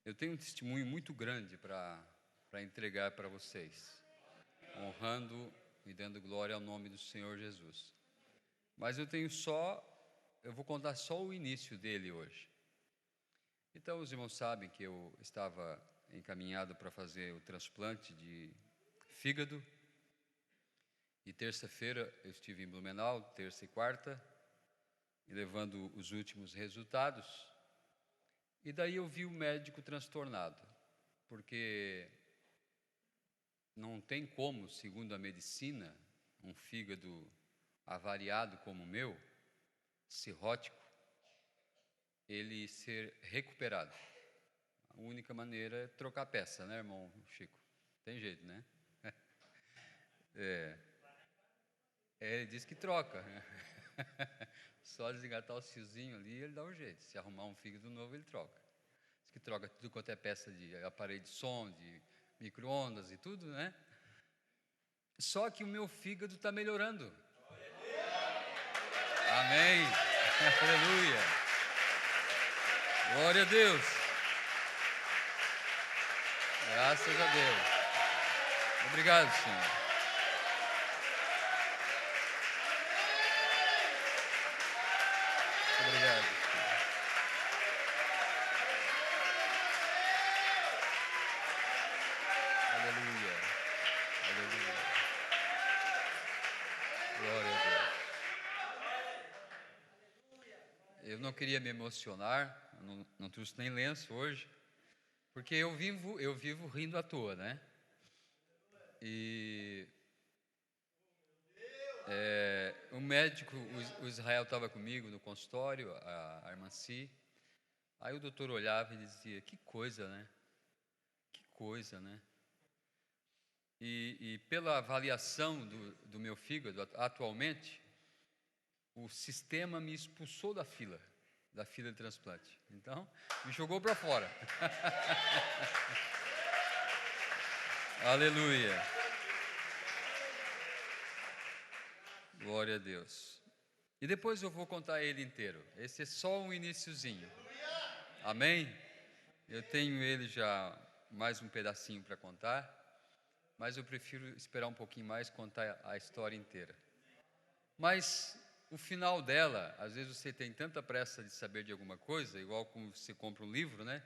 Eu tenho um testemunho muito grande para entregar para vocês, honrando e dando glória ao nome do Senhor Jesus. Mas eu vou contar só o início dele hoje. Então, os irmãos sabem que eu estava encaminhado para fazer o transplante de fígado. E terça-feira eu estive em Blumenau, terça e quarta, e levando os últimos resultados. E daí eu vi o médico transtornado, porque não tem como, segundo a medicina, um fígado avariado como o meu, cirrótico, ele ser recuperado. A única maneira é trocar peça, né, irmão Chico? Tem jeito, né? Ele diz que troca. Só desengatar o fiozinho ali, ele dá um jeito. Se arrumar um fígado novo, ele troca. Diz que troca tudo quanto é peça de aparelho de som, de micro-ondas e tudo, né? Só que o meu fígado está melhorando. Amém. Aleluia. Glória a Deus. Graças a Deus. Obrigado, Senhor. Obrigado, Senhor. Aleluia. Aleluia. Glória a Deus. Eu não queria me emocionar, não trouxe nem lenço hoje, porque eu vivo rindo à toa, né? E o médico, o Israel estava comigo no consultório, a irmã Si. Aí o doutor olhava e dizia: que coisa, né? Que coisa, né? E pela avaliação do meu fígado atualmente, o sistema me expulsou da fila de transplante. Então, me jogou para fora. Aleluia. Glória a Deus. E depois eu vou contar ele inteiro. Esse é só um iniciozinho. Amém? Eu tenho ele já mais um pedacinho para contar, mas eu prefiro esperar um pouquinho mais, contar a história inteira. Mas o final dela, às vezes você tem tanta pressa de saber de alguma coisa, igual como você compra um livro, né?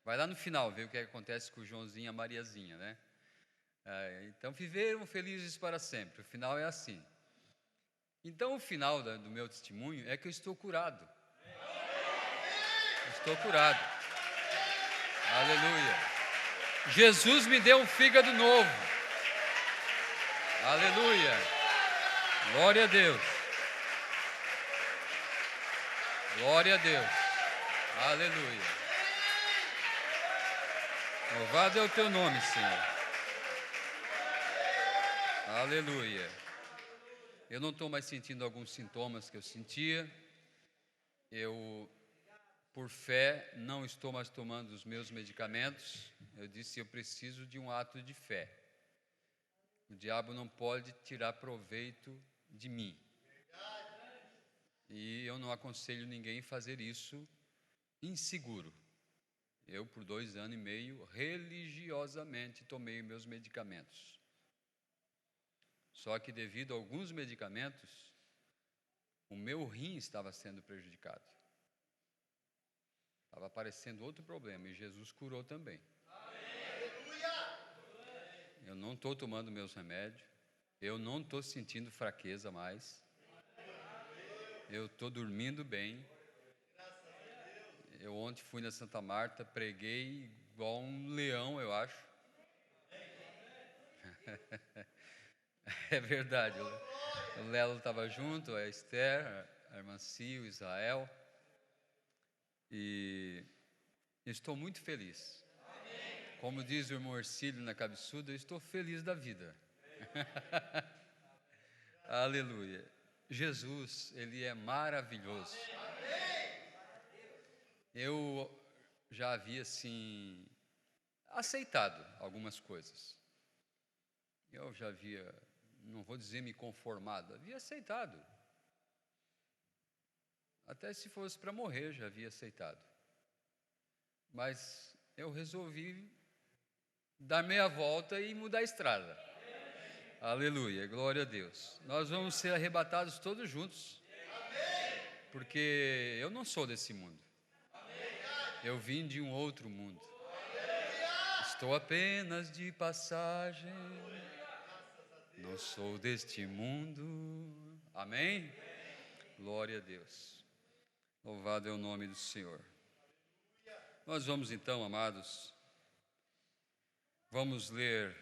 Vai lá no final ver o que acontece com o Joãozinho e a Mariazinha, né? Então, viveram felizes para sempre. O final é assim. Então, o final do meu testemunho é que eu estou curado. Estou curado. Aleluia. Jesus me deu um fígado novo. Aleluia. Glória a Deus. Glória a Deus. Aleluia. Louvado é o teu nome, Senhor. Aleluia. Eu não estou mais sentindo alguns sintomas que eu sentia. Eu, por fé, não estou mais tomando os meus medicamentos. Eu disse: eu preciso de um ato de fé. O diabo não pode tirar proveito de mim. E eu não aconselho ninguém a fazer isso inseguro. Eu, por 2 anos e meio, religiosamente tomei meus medicamentos. Só que devido a alguns medicamentos, o meu rim estava sendo prejudicado. Estava aparecendo outro problema e Jesus curou também. Eu não estou tomando meus remédios, eu não estou sentindo fraqueza mais, eu estou dormindo bem. Eu ontem fui na Santa Marta, preguei igual um leão, eu acho. É verdade. O Lelo estava junto, a Esther, a irmã Si, o Israel. E estou muito feliz. Como diz o irmão Ercílio na cabeçuda, eu estou feliz da vida. Aleluia. Jesus, Ele é maravilhoso. Eu já havia, assim, aceitado algumas coisas. Eu já havia, não vou dizer me conformado, havia aceitado. Até se fosse para morrer, já havia aceitado. Mas eu resolvi dar meia volta e mudar a estrada. Aleluia, glória a Deus. Nós vamos ser arrebatados todos juntos, porque eu não sou desse mundo. Eu vim de um outro mundo. Estou apenas de passagem, não sou deste mundo. Amém? Glória a Deus. Louvado é o nome do Senhor. Nós vamos então, amados, vamos ler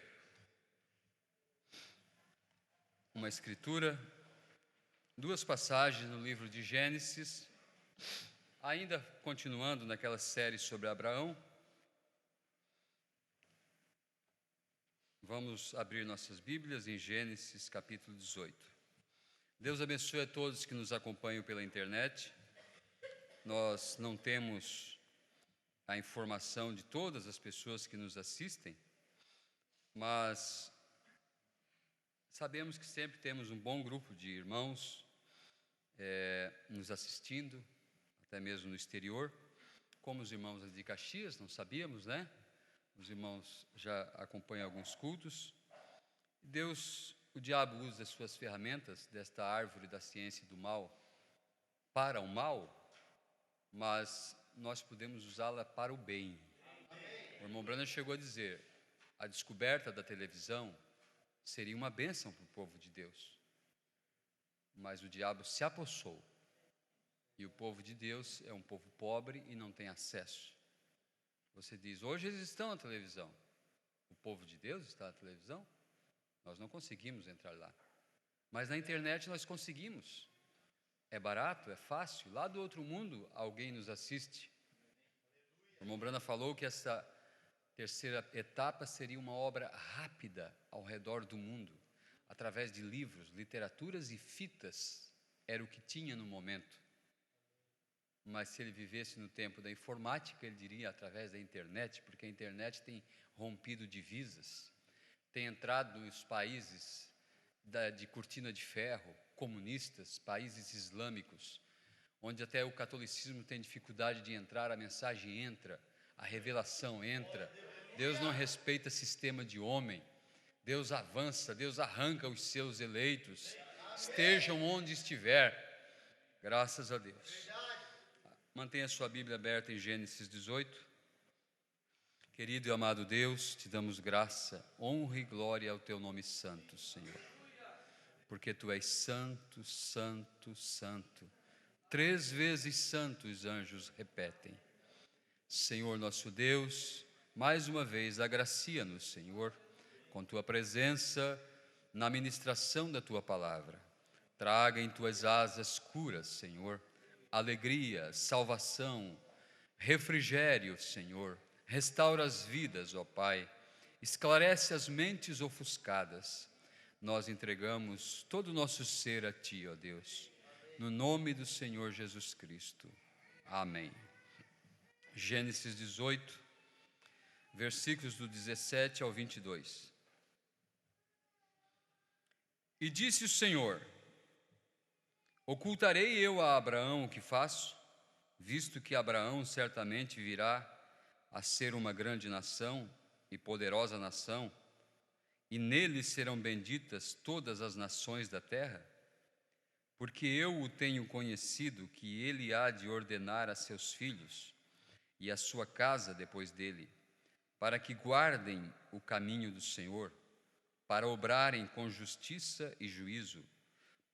uma escritura, duas passagens no livro de Gênesis, ainda continuando naquela série sobre Abraão. Vamos abrir nossas Bíblias em Gênesis capítulo 18. Deus abençoe a todos que nos acompanham pela internet. Nós não temos a informação de todas as pessoas que nos assistem, mas sabemos que sempre temos um bom grupo de irmãos nos assistindo, até mesmo no exterior, como os irmãos de Caxias, não sabíamos, né? Os irmãos já acompanham alguns cultos. Deus, o diabo usa as suas ferramentas desta árvore da ciência do mal para o mal, mas nós podemos usá-la para o bem. O irmão Branham chegou a dizer, a descoberta da televisão seria uma bênção para o povo de Deus, mas o diabo se apossou, e o povo de Deus é um povo pobre e não tem acesso. Você diz, hoje eles estão na televisão. O povo de Deus está na televisão? Nós não conseguimos entrar lá. Mas na internet nós conseguimos. É barato, é fácil. Lá do outro mundo alguém nos assiste. O irmão Brana falou que essa terceira etapa seria uma obra rápida ao redor do mundo, através de livros, literaturas e fitas. Era o que tinha no momento. Mas se ele vivesse no tempo da informática, ele diria através da internet, porque a internet tem rompido divisas, tem entrado nos países de cortina de ferro, comunistas, países islâmicos, onde até o catolicismo tem dificuldade de entrar, a mensagem entra, a revelação entra. Deus não respeita sistema de homem, Deus avança, Deus arranca os seus eleitos, estejam onde estiver, graças a Deus. Mantenha sua Bíblia aberta em Gênesis 18. Querido e amado Deus, te damos graça, honra e glória ao teu nome santo, Senhor. Porque tu és santo, santo, santo. 3 vezes santo os anjos repetem. Senhor nosso Deus, mais uma vez agracia-nos, Senhor, com tua presença na ministração da tua palavra. Traga em tuas asas curas, Senhor, alegria, salvação, refrigério, Senhor. Restaura as vidas, ó Pai. Esclarece as mentes ofuscadas. Nós entregamos todo o nosso ser a Ti, ó Deus. No nome do Senhor Jesus Cristo. Amém. Gênesis 18, versículos do 17 ao 22. E disse o Senhor: ocultarei eu a Abraão o que faço, visto que Abraão certamente virá a ser uma grande nação e poderosa nação, e nele serão benditas todas as nações da terra? Porque eu o tenho conhecido que ele há de ordenar a seus filhos e a sua casa depois dele, para que guardem o caminho do Senhor, para obrarem com justiça e juízo,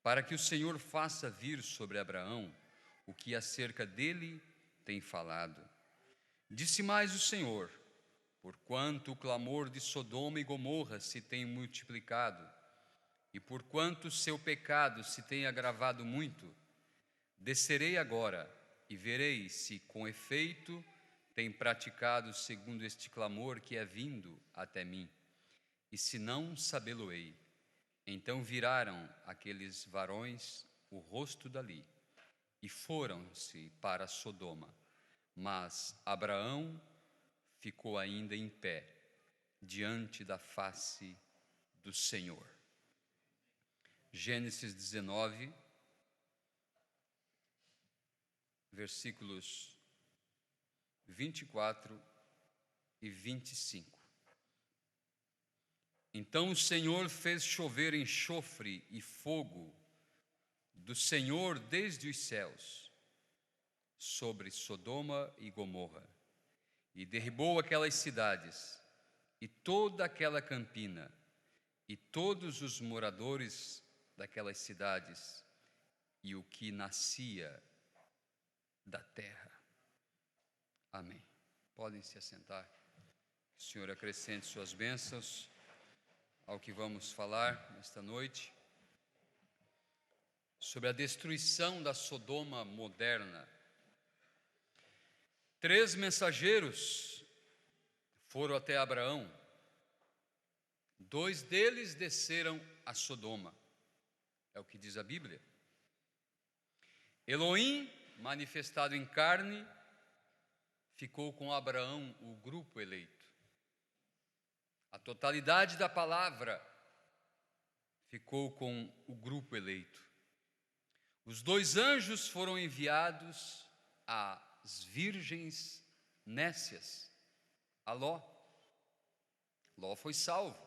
para que o Senhor faça vir sobre Abraão o que acerca dele tem falado. Disse mais o Senhor: porquanto o clamor de Sodoma e Gomorra se tem multiplicado, e porquanto seu pecado se tem agravado muito, descerei agora e verei se com efeito tem praticado segundo este clamor que é vindo até mim, e se não, sabê-lo-ei. Então viraram aqueles varões o rosto dali e foram-se para Sodoma, mas Abraão ficou ainda em pé diante da face do Senhor. Gênesis 19, versículos 24 e 25. Então o Senhor fez chover enxofre e fogo do Senhor desde os céus sobre Sodoma e Gomorra, e derribou aquelas cidades e toda aquela campina e todos os moradores daquelas cidades e o que nascia da terra. Amém. Podem se assentar. Que o Senhor acrescente suas bênçãos ao que vamos falar nesta noite, sobre a destruição da Sodoma moderna. 3 mensageiros foram até Abraão. 2 deles desceram a Sodoma, é o que diz a Bíblia. Elohim, manifestado em carne, ficou com Abraão, o grupo eleito. A totalidade da palavra ficou com o grupo eleito. Os 2 anjos foram enviados às virgens nécias, a Ló. Ló foi salvo,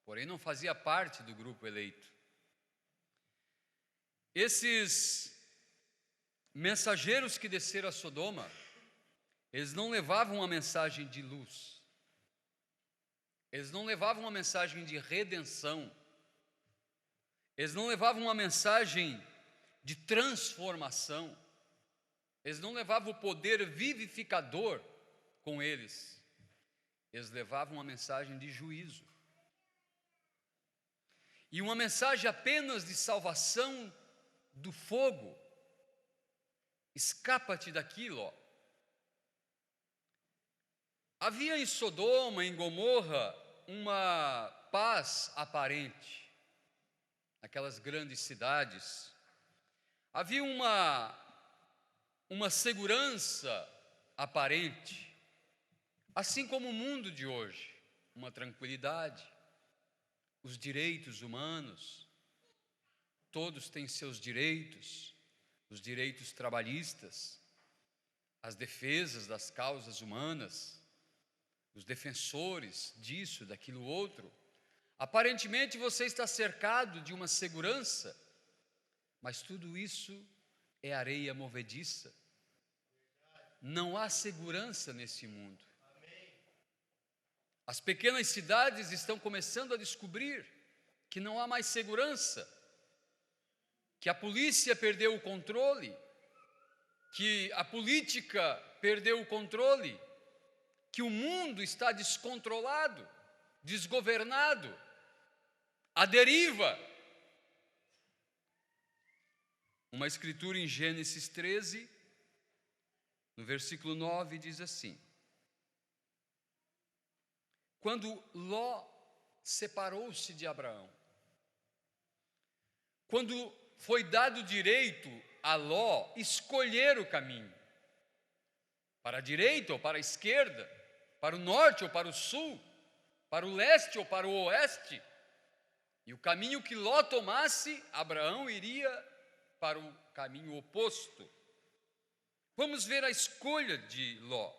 porém não fazia parte do grupo eleito. Esses mensageiros que desceram a Sodoma, eles não levavam uma mensagem de luz. Eles não levavam uma mensagem de redenção. Eles não levavam uma mensagem de transformação. Eles não levavam o poder vivificador com eles. Eles levavam uma mensagem de juízo. E uma mensagem apenas de salvação do fogo. Escapa-te daquilo, ó. Havia em Sodoma, em Gomorra, uma paz aparente, aquelas grandes cidades. Havia uma segurança aparente, assim como o mundo de hoje, uma tranquilidade, os direitos humanos, todos têm seus direitos, os direitos trabalhistas, as defesas das causas humanas, os defensores disso, daquilo outro. Aparentemente você está cercado de uma segurança, mas tudo isso é areia movediça. Não há segurança nesse mundo. As pequenas cidades estão começando a descobrir que não há mais segurança, que a polícia perdeu o controle, que a política perdeu o controle, que o mundo está descontrolado, desgovernado, à deriva. Uma escritura em Gênesis 13, no versículo 9, diz assim: quando Ló separou-se de Abraão, quando foi dado direito a Ló escolher o caminho, para a direita ou para a esquerda, para o norte ou para o sul, para o leste ou para o oeste, e o caminho que Ló tomasse, Abraão iria para o caminho oposto. Vamos ver a escolha de Ló.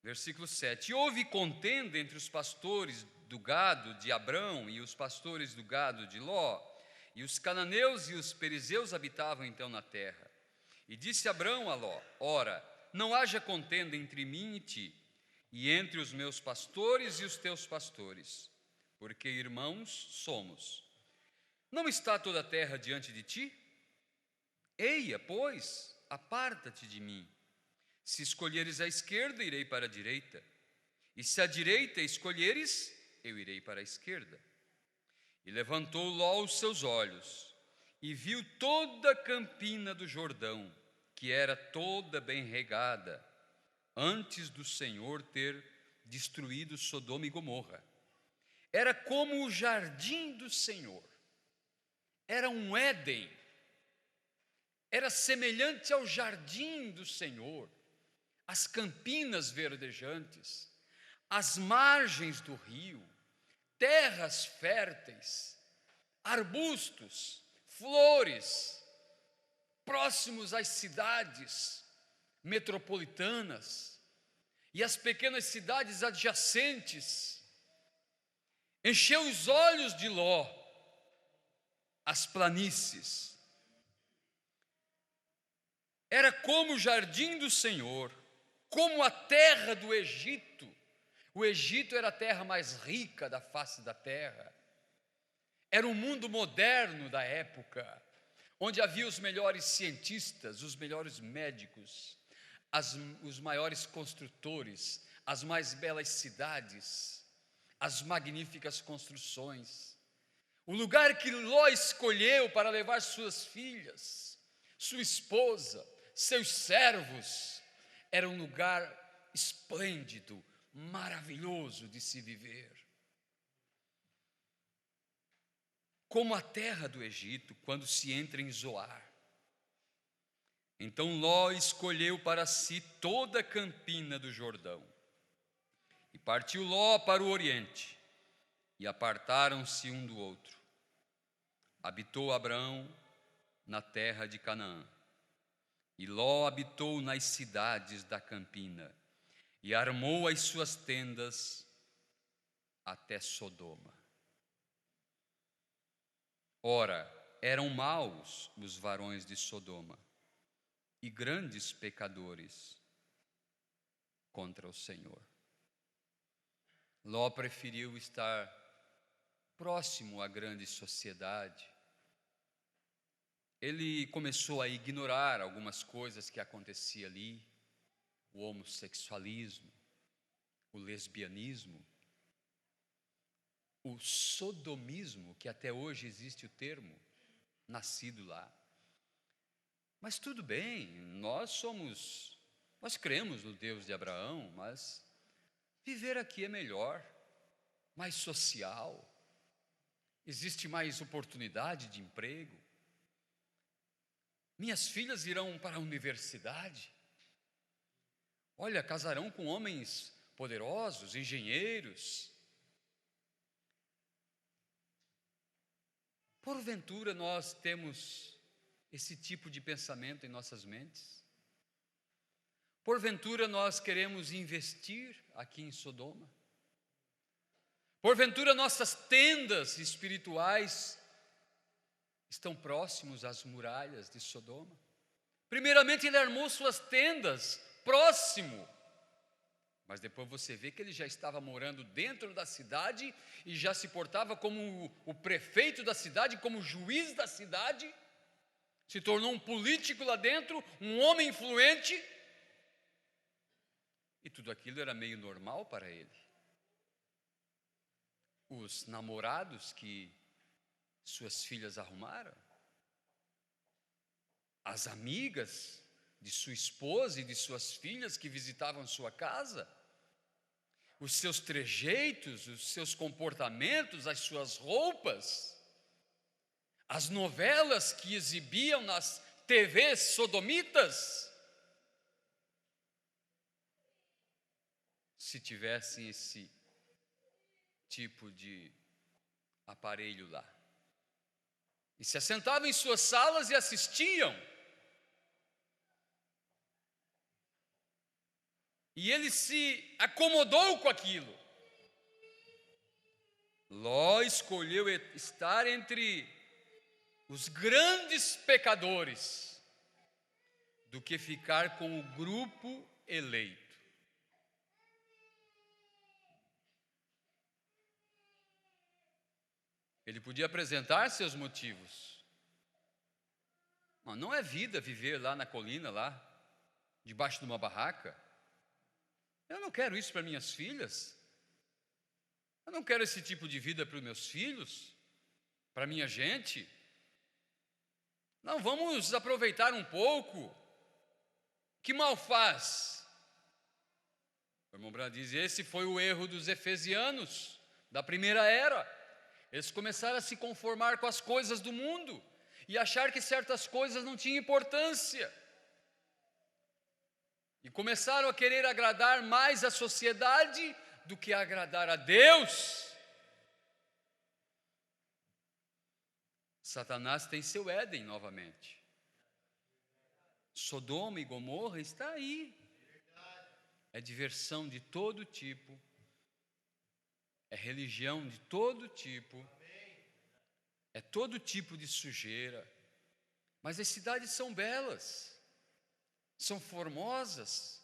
Versículo 7. E houve contenda entre os pastores do gado de Abrão e os pastores do gado de Ló, e os cananeus e os perizeus habitavam então na terra. E disse Abrão a Ló: ora, não haja contenda entre mim e ti, e entre os meus pastores e os teus pastores, porque irmãos somos. Não está toda a terra diante de ti? Eia, pois, aparta-te de mim. Se escolheres a esquerda, irei para a direita, e se a direita escolheres, eu irei para a esquerda. E levantou Ló os seus olhos, e viu toda a campina do Jordão, que era toda bem regada, antes do Senhor ter destruído Sodoma e Gomorra. Era como o jardim do Senhor, era um Éden, era semelhante ao jardim do Senhor, as campinas verdejantes, as margens do rio, terras férteis, arbustos, flores, próximos às cidades metropolitanas, e as pequenas cidades adjacentes. Encheu os olhos de Ló, as planícies. Era como o jardim do Senhor, como a terra do Egito. O Egito era a terra mais rica da face da terra. Era o mundo moderno da época, onde havia os melhores cientistas, os melhores médicos, os maiores construtores, as mais belas cidades, as magníficas construções. O lugar que Ló escolheu para levar suas filhas, sua esposa, seus servos, era um lugar esplêndido, maravilhoso de se viver. Como a terra do Egito, quando se entra em Zoar. Então Ló escolheu para si toda a campina do Jordão. E partiu Ló para o oriente, e apartaram-se um do outro. Habitou Abrão na terra de Canaã, e Ló habitou nas cidades da campina, e armou as suas tendas até Sodoma. Ora, eram maus os varões de Sodoma, e grandes pecadores contra o Senhor. Ló preferiu estar próximo à grande sociedade. Ele começou a ignorar algumas coisas que aconteciam ali, o homossexualismo, o lesbianismo, o sodomismo, que até hoje existe o termo, nascido lá. Mas tudo bem, nós cremos no Deus de Abraão, mas viver aqui é melhor, mais social, existe mais oportunidade de emprego. Minhas filhas irão para a universidade. Olha, casarão com homens poderosos, engenheiros. Porventura nós temos esse tipo de pensamento em nossas mentes? Porventura nós queremos investir aqui em Sodoma? Porventura nossas tendas espirituais estão próximos às muralhas de Sodoma? Primeiramente ele armou suas tendas próximo, mas depois você vê que ele já estava morando dentro da cidade e já se portava como o prefeito da cidade, como o juiz da cidade, se tornou um político lá dentro, um homem influente, e tudo aquilo era meio normal para ele. Os namorados que suas filhas arrumaram, as amigas de sua esposa e de suas filhas que visitavam sua casa, os seus trejeitos, os seus comportamentos, as suas roupas, as novelas que exibiam nas TVs sodomitas, se tivessem esse tipo de aparelho lá. E se assentavam em suas salas e assistiam. E ele se acomodou com aquilo. Ló escolheu estar entre os grandes pecadores do que ficar com o grupo eleito. Ele podia apresentar seus motivos. Mas não é vida viver lá na colina, lá, debaixo de uma barraca. Eu não quero isso para minhas filhas. Eu não quero esse tipo de vida para os meus filhos, para minha gente. Não, vamos aproveitar um pouco. Que mal faz? O irmão Branham diz, esse foi o erro dos efesianos, da primeira era. Eles começaram a se conformar com as coisas do mundo e achar que certas coisas não tinham importância. E começaram a querer agradar mais a sociedade do que agradar a Deus. Satanás tem seu Éden novamente. Sodoma e Gomorra está aí. é diversão de todo tipo, é religião de todo tipo, é todo tipo de sujeira. Mas as cidades são belas, são formosas,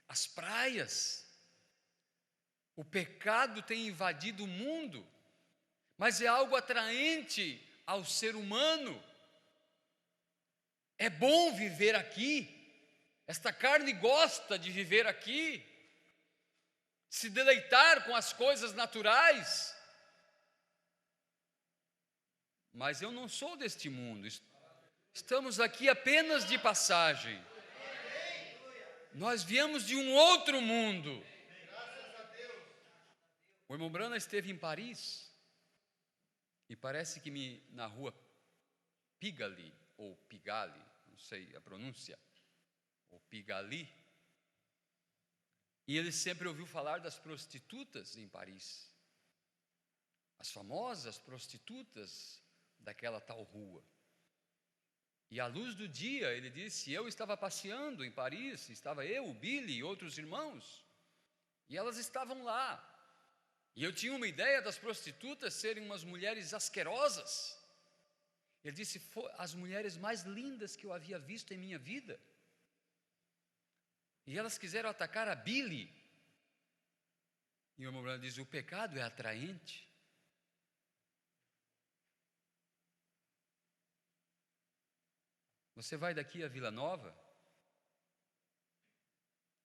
as praias. O pecado tem invadido o mundo, mas é algo atraente ao ser humano. É bom viver aqui. Esta carne gosta de viver aqui, se deleitar com as coisas naturais. Mas eu não sou deste mundo. Estamos aqui apenas de passagem. Nós viemos de um outro mundo. O irmão Brana esteve em Paris e parece que na rua Pigalle, ou Pigalle, não sei a pronúncia, ou Pigalle, e ele sempre ouviu falar das prostitutas em Paris, as famosas prostitutas daquela tal rua. E à luz do dia, ele disse, eu estava passeando em Paris, estava eu, o Billy e outros irmãos, e elas estavam lá. E eu tinha uma ideia das prostitutas serem umas mulheres asquerosas. Ele disse, as mulheres mais lindas que eu havia visto em minha vida. E elas quiseram atacar a Billy. E o irmão Branham diz, o pecado é atraente. Você vai daqui a Vila Nova,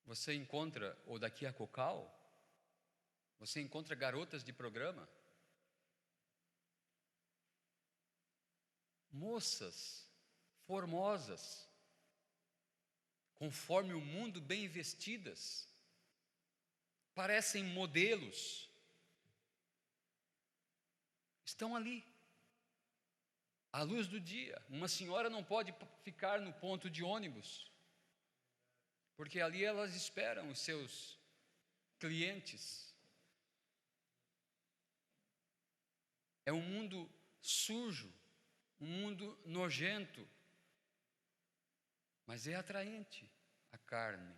você encontra, ou daqui a Cocal, você encontra garotas de programa, moças formosas, conforme o mundo, bem vestidas, parecem modelos, estão ali, à luz do dia. Uma senhora não pode ficar no ponto de ônibus, porque ali elas esperam os seus clientes. É um mundo sujo, um mundo nojento, mas é atraente a carne.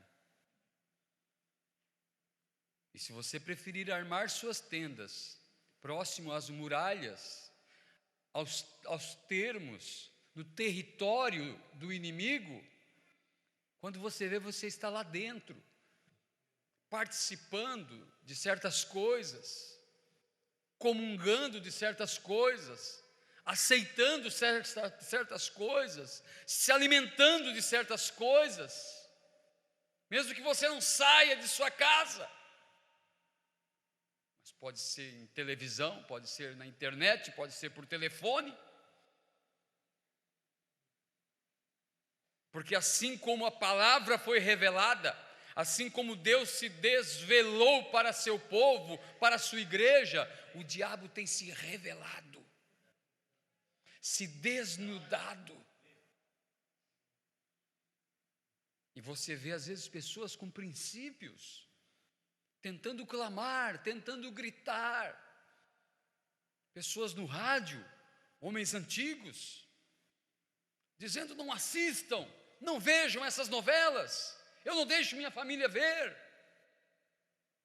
E se você preferir armar suas tendas próximo às muralhas, aos termos, no território do inimigo, quando você vê, você está lá dentro, participando de certas coisas, comungando de certas coisas, aceitando certas coisas, se alimentando de certas coisas, mesmo que você não saia de sua casa. Mas pode ser em televisão, pode ser na internet, pode ser por telefone. Porque assim como a palavra foi revelada, assim como Deus se desvelou para seu povo, para a sua igreja, o diabo tem se revelado, se desnudado. E você vê às vezes pessoas com princípios, tentando clamar, tentando gritar. Pessoas no rádio, homens antigos, dizendo não assistam, não vejam essas novelas. Eu não deixo minha família ver.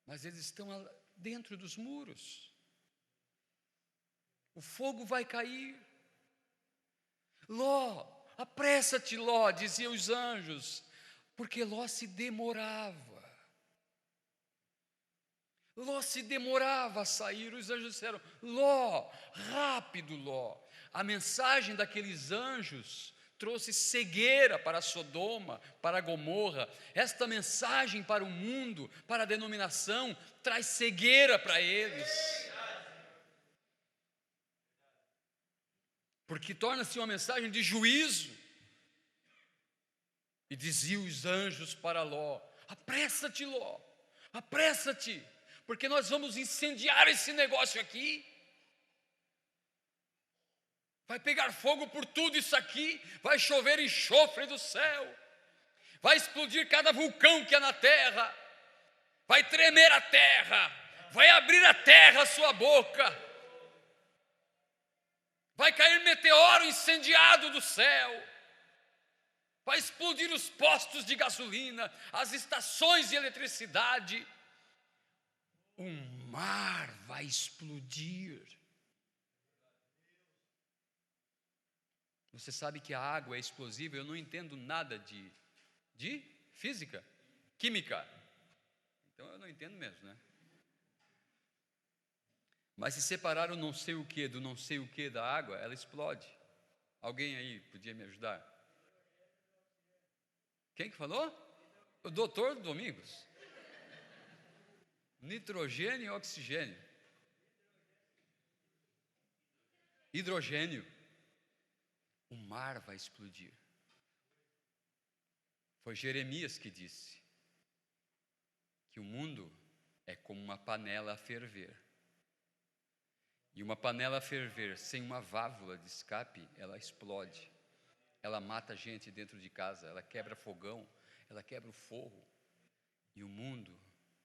Mas eles estão dentro dos muros. O fogo vai cair. Ló, apressa-te, Ló, diziam os anjos, porque Ló se demorava. Ló se demorava a sair. Os anjos disseram, Ló, rápido, Ló. A mensagem daqueles anjos trouxe cegueira para Sodoma, para Gomorra. Esta mensagem para o mundo, para a denominação, traz cegueira para eles. Porque torna-se uma mensagem de juízo. E diziam os anjos para Ló, apressa-te, Ló, apressa-te, porque nós vamos incendiar esse negócio aqui. Vai pegar fogo por tudo isso aqui, vai chover enxofre do céu, vai explodir cada vulcão que há na terra, vai tremer a terra, vai abrir a terra a sua boca, vai cair meteoro incendiado do céu, vai explodir os postos de gasolina, as estações de eletricidade. O mar vai explodir. Você sabe que a água é explosiva? Eu não entendo nada de física, química. Então eu não entendo mesmo, né? Mas se separar o não sei o que do não sei o que da água, ela explode. Alguém aí podia me ajudar? Quem que falou? O doutor Domingos. Nitrogênio e oxigênio. Hidrogênio. O mar vai explodir. Foi Jeremias que disse que o mundo é como uma panela a ferver. E uma panela a ferver sem uma válvula de escape, ela explode. Ela mata gente dentro de casa, ela quebra fogão, ela quebra o forro. E o mundo,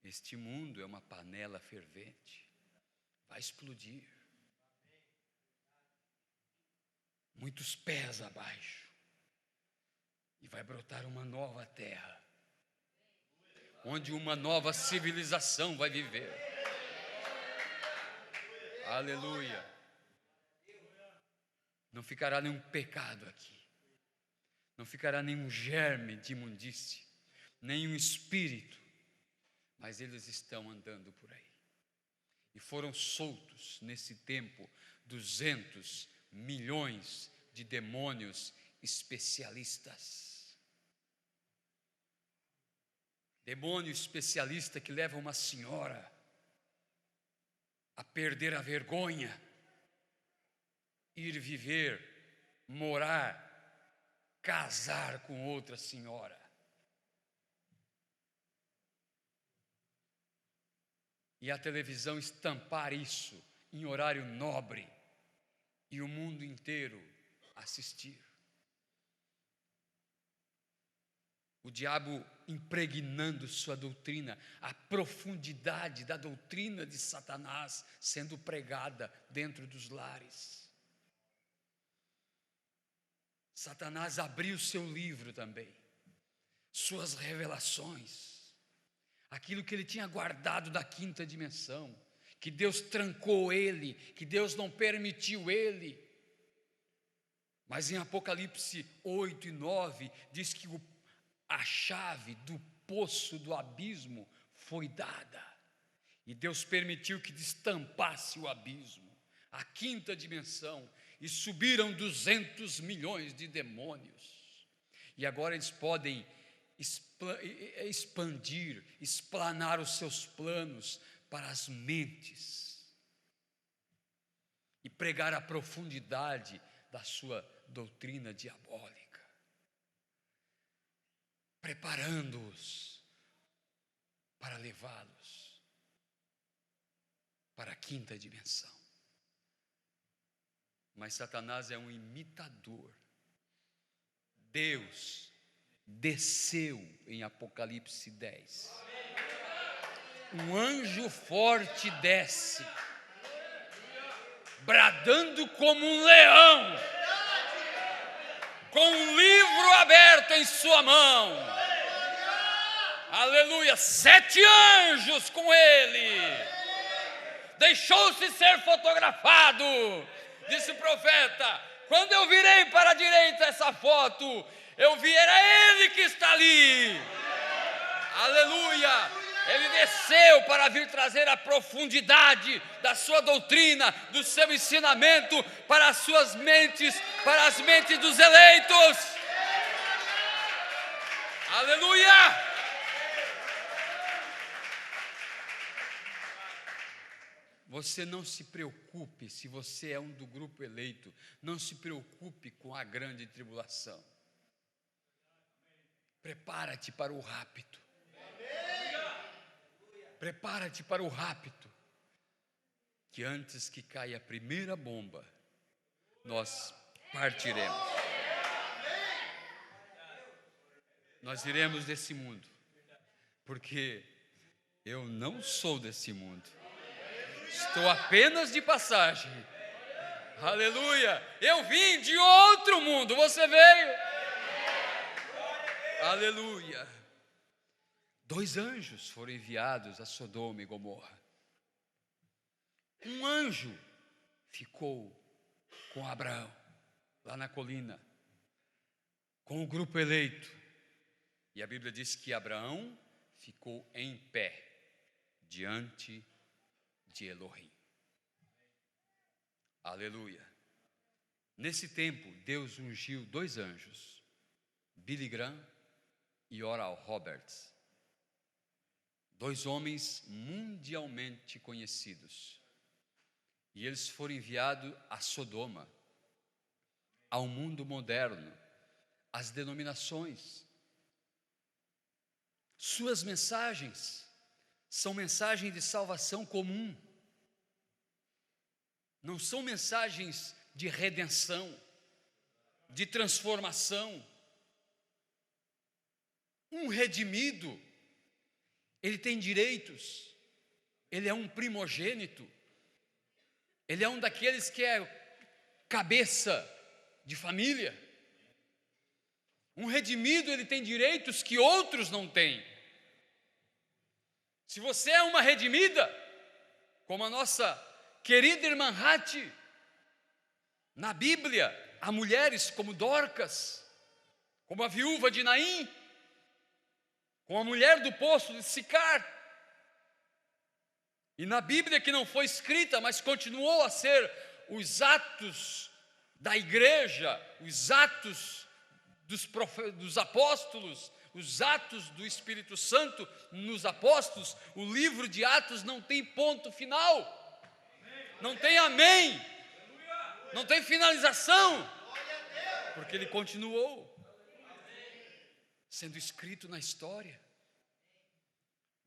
este mundo é uma panela fervente. Vai explodir. Muitos pés abaixo. E vai brotar uma nova terra, onde uma nova civilização vai viver. Aleluia. Não ficará nenhum pecado aqui. Não ficará nenhum germe de imundície, nenhum espírito. Mas eles estão andando por aí. E foram soltos nesse tempo 200 milhões de demônios especialistas. Demônio especialista que leva uma senhora a perder a vergonha, ir viver, morar, casar com outra senhora. E a televisão estampar isso em horário nobre e o mundo inteiro assistir. O diabo impregnando sua doutrina, a profundidade da doutrina de Satanás sendo pregada dentro dos lares. Satanás abriu seu livro também, suas revelações, aquilo que ele tinha guardado da quinta dimensão, que Deus trancou ele, que Deus não permitiu ele. Mas em Apocalipse 8 e 9, diz que a chave do poço do abismo foi dada. E Deus permitiu que destampasse o abismo, a quinta dimensão, e subiram 200 milhões de demônios. E agora eles podem expandir, explanar os seus planos para as mentes e pregar a profundidade da sua doutrina diabólica, preparando-os para levá-los para a quinta dimensão. Mas Satanás é um imitador. Deus desceu em Apocalipse 10. Um anjo forte desce, bradando como um leão, com um livro aberto em sua mão. Aleluia, 7 anjos com ele. Deixou-se ser fotografado. Disse o profeta: quando eu virei para a direita essa foto, eu vi, era ele que está ali. Aleluia. Ele desceu para vir trazer a profundidade da sua doutrina, do seu ensinamento para as suas mentes, para as mentes dos eleitos. Aleluia! Você não se preocupe, se você é um do grupo eleito, não se preocupe com a grande tribulação. Prepara-te para o rapto. Prepara-te para o rapto, que antes que caia a primeira bomba, nós partiremos. Nós iremos desse mundo, porque eu não sou desse mundo. Estou apenas de passagem. Aleluia! Eu vim de outro mundo, você veio. Aleluia. 2 anjos foram enviados a Sodoma e Gomorra. Um anjo ficou com Abraão, lá na colina, com o grupo eleito. E a Bíblia diz que Abraão ficou em pé diante de Elohim. Aleluia. Nesse tempo, Deus ungiu 2 anjos, Billy Graham e Oral Roberts, 2 homens mundialmente conhecidos. E eles foram enviados a Sodoma, ao mundo moderno, às denominações. Suas mensagens são mensagens de salvação comum. Não são mensagens de redenção, de transformação. Um redimido, ele tem direitos, ele é um primogênito, ele é um daqueles que é cabeça de família. Um redimido, ele tem direitos que outros não têm. Se você é uma redimida, como a nossa querida irmã Hati, na Bíblia há mulheres como Dorcas, como a viúva de Naim, como a mulher do poço de Sicar. E na Bíblia que não foi escrita, mas continuou a ser os atos da igreja, os atos dos apóstolos, os atos do Espírito Santo nos apóstolos. O livro de Atos não tem ponto final, não tem amém, não tem finalização, porque ele continuou sendo escrito na história.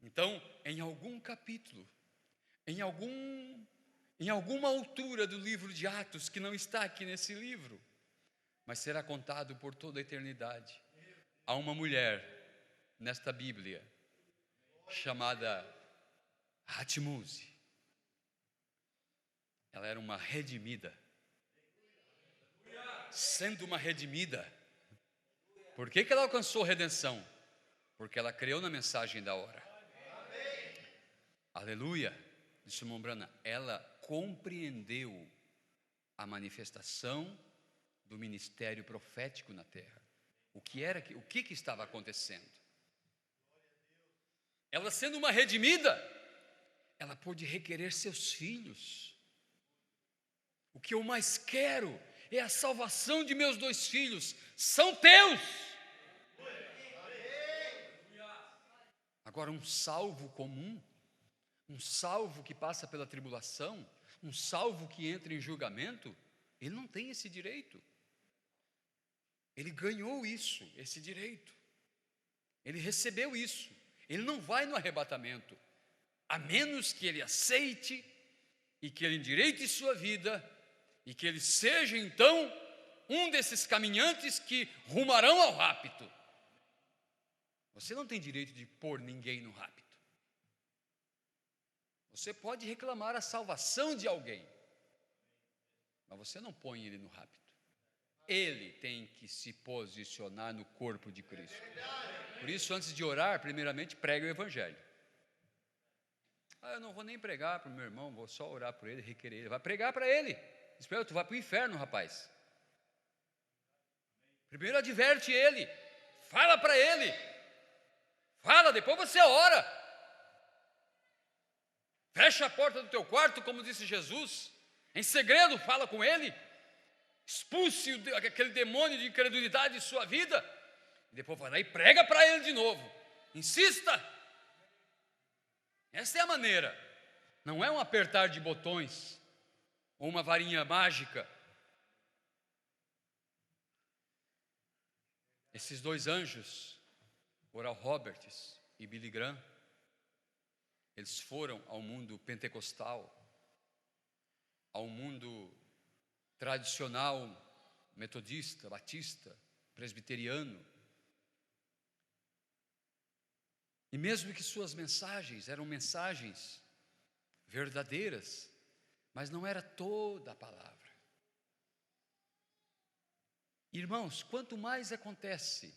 Então, em algum capítulo, em alguma altura do livro de Atos, que não está aqui nesse livro, mas será contado por toda a eternidade, há uma mulher nesta Bíblia chamada Hatmuse. Ela era uma redimida. Sendo uma redimida, por que ela alcançou redenção? Porque ela creu na mensagem da hora. Aleluia. Disse Mombrana, ela compreendeu a manifestação do ministério profético na terra. O que estava acontecendo? Ela sendo uma redimida, ela pôde requerer seus filhos. O que eu mais quero é a salvação de meus 2 filhos, são teus. Agora, um salvo comum, um salvo que passa pela tribulação, um salvo que entra em julgamento, ele não tem esse direito. Ele ganhou isso, esse direito. Ele recebeu isso. Ele não vai no arrebatamento, a menos que ele aceite e que ele endireite sua vida e que ele seja então um desses caminhantes que rumarão ao rapto. Você não tem direito de pôr ninguém no rapto. Você pode reclamar a salvação de alguém, mas você não põe ele no rapto. Ele tem que se posicionar no corpo de Cristo. Por isso, antes de orar, primeiramente pregue o Evangelho. Eu não vou nem pregar para o meu irmão, vou só orar por ele, requerer ele. Vai pregar para ele. Espera, tu vai para o inferno, rapaz. Primeiro adverte ele, fala para ele. Fala, depois você ora. Fecha a porta do teu quarto, como disse Jesus. Em segredo, fala com ele. Expulse aquele demônio de incredulidade de sua vida. E depois vai lá e prega para ele de novo. Insista. Essa é a maneira. Não é um apertar de botões ou uma varinha mágica. Esses 2 anjos, Oral Roberts e Billy Graham, eles foram ao mundo pentecostal, ao mundo tradicional, metodista, batista, presbiteriano. E mesmo que suas mensagens eram mensagens verdadeiras, mas não era toda a palavra. Irmãos, quanto mais acontece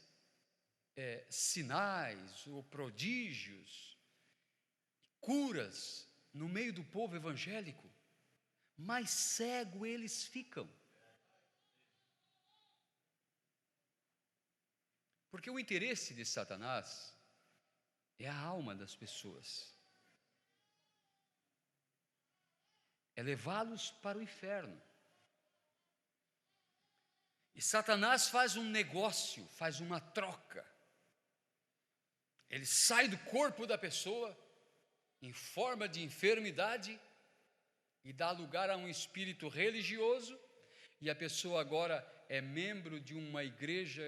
sinais ou prodígios, curas no meio do povo evangélico, mais cego eles ficam. Porque o interesse de Satanás é a alma das pessoas, é levá-los para o inferno. E Satanás faz um negócio, faz uma troca. Ele sai do corpo da pessoa em forma de enfermidade e dá lugar a um espírito religioso, e a pessoa agora é membro de uma igreja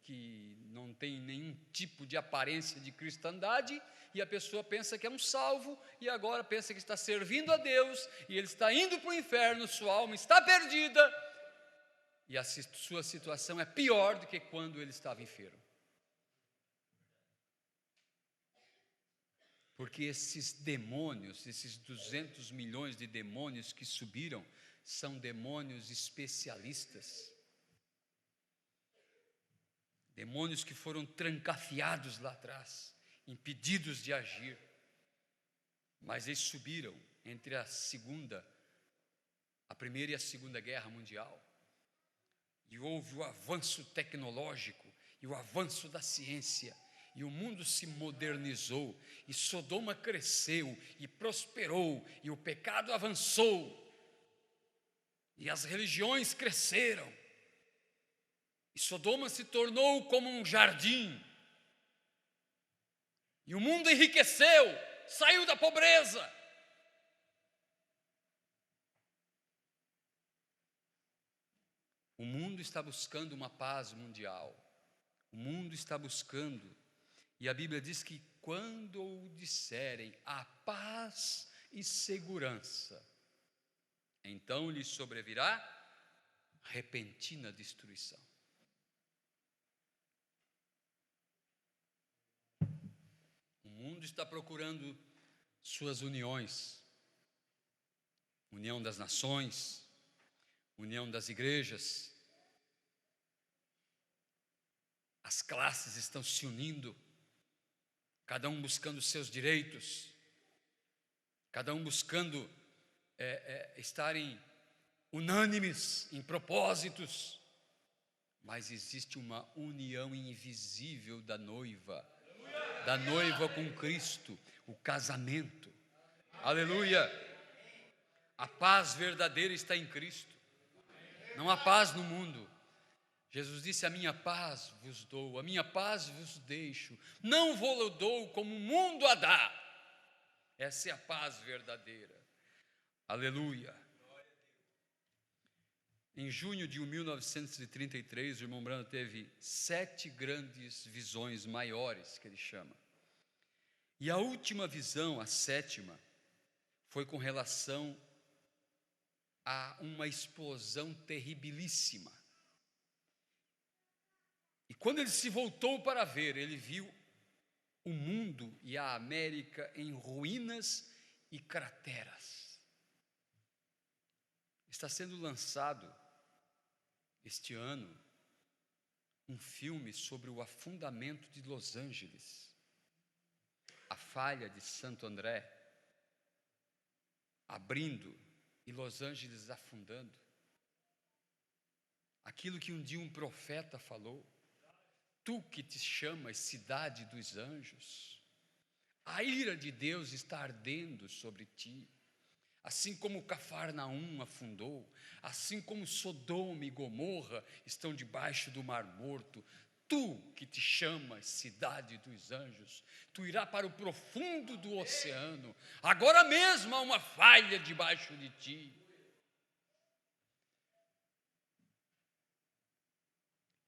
que não tem nenhum tipo de aparência de cristandade, e a pessoa pensa que é um salvo, e agora pensa que está servindo a Deus, e ele está indo para o inferno, sua alma está perdida, e a sua situação é pior do que quando ele estava enfermo. Porque esses demônios, esses 200 milhões de demônios que subiram, são demônios especialistas. Demônios que foram trancafiados lá atrás, impedidos de agir. Mas eles subiram entre a Primeira e a Segunda Guerra Mundial. E houve o avanço tecnológico e o avanço da ciência. E o mundo se modernizou, e Sodoma cresceu e prosperou, e o pecado avançou, e as religiões cresceram, e Sodoma se tornou como um jardim, e o mundo enriqueceu, saiu da pobreza. O mundo está buscando uma paz mundial, o mundo está buscando. E a Bíblia diz que quando o disserem a paz e segurança, então lhe sobrevirá repentina destruição. O mundo está procurando suas uniões, união das nações, união das igrejas. As classes estão se unindo, cada um buscando seus direitos, cada um buscando estarem unânimes em propósitos, mas existe uma união invisível da noiva com Cristo, o casamento. Aleluia! A paz verdadeira está em Cristo, não há paz no mundo. Jesus disse: a minha paz vos dou, a minha paz vos deixo, não vou dou como o mundo a dá. Essa é a paz verdadeira. Aleluia. Em junho de 1933, o irmão Branham teve 7 grandes visões maiores, que ele chama. E a última visão, a 7ª, foi com relação a uma explosão terribilíssima. E quando ele se voltou para ver, ele viu o mundo e a América em ruínas e crateras. Está sendo lançado este ano um filme sobre o afundamento de Los Angeles, a falha de Santo André, abrindo e Los Angeles afundando. Aquilo que um dia um profeta falou: tu que te chamas cidade dos anjos, a ira de Deus está ardendo sobre ti. Assim como Cafarnaum afundou, assim como Sodoma e Gomorra estão debaixo do Mar Morto, tu que te chamas cidade dos anjos, tu irás para o profundo do oceano, agora mesmo há uma falha debaixo de ti.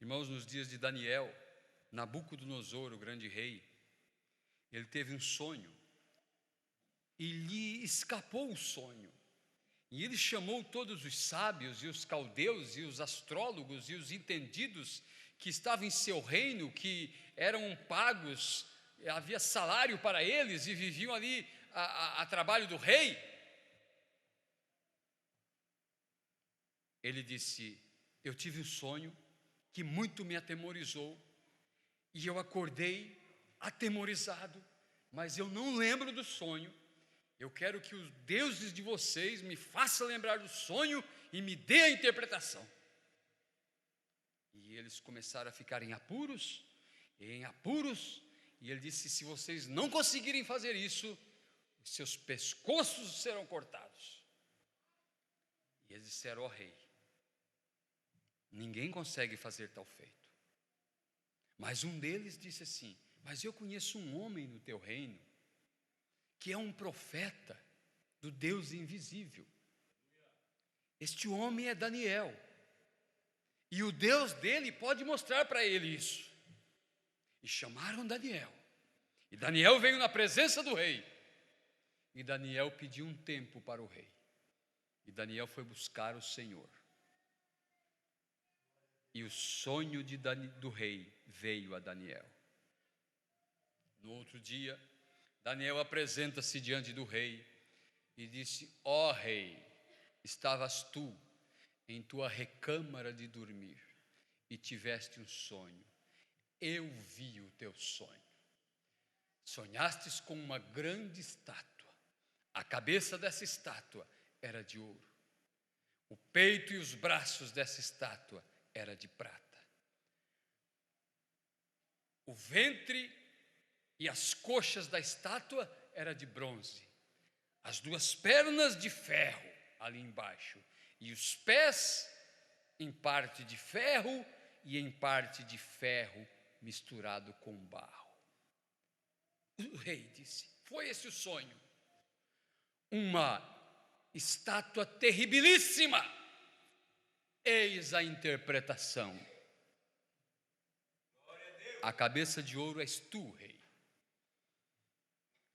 Irmãos, nos dias de Daniel, Nabucodonosor, o grande rei, ele teve um sonho, e lhe escapou o sonho, e ele chamou todos os sábios, e os caldeus, e os astrólogos, e os entendidos, que estavam em seu reino, que eram pagos, havia salário para eles, e viviam ali a trabalho do rei. Ele disse: eu tive um sonho, que muito me atemorizou, E eu acordei atemorizado, mas eu não lembro do sonho. Eu quero que os deuses de vocês me façam lembrar do sonho e me dê a interpretação. E eles começaram a ficar em apuros, e ele disse: se vocês não conseguirem fazer isso, os seus pescoços serão cortados. E eles disseram: ó rei, ninguém consegue fazer tal feito. Mas um deles disse assim: mas eu conheço um homem no teu reino, que é um profeta do Deus invisível. Este homem é Daniel, e o Deus dele pode mostrar para ele isso. E chamaram Daniel, e Daniel veio na presença do rei, e Daniel pediu um tempo para o rei, e Daniel foi buscar o Senhor, e o sonho do rei veio a Daniel. No outro dia, Daniel apresenta-se diante do rei e disse: ó rei, estavas tu em tua recâmara de dormir e tiveste um sonho. Eu vi o teu sonho. Sonhastes com uma grande estátua. A cabeça dessa estátua era de ouro. O peito e os braços dessa estátua era de prata. O ventre e as coxas da estátua era de bronze. As duas pernas de ferro ali embaixo. E os pés em parte de ferro e em parte de ferro misturado com barro. O rei disse: foi esse o sonho. Uma estátua terribilíssima. Eis a interpretação. A cabeça de ouro és tu, rei.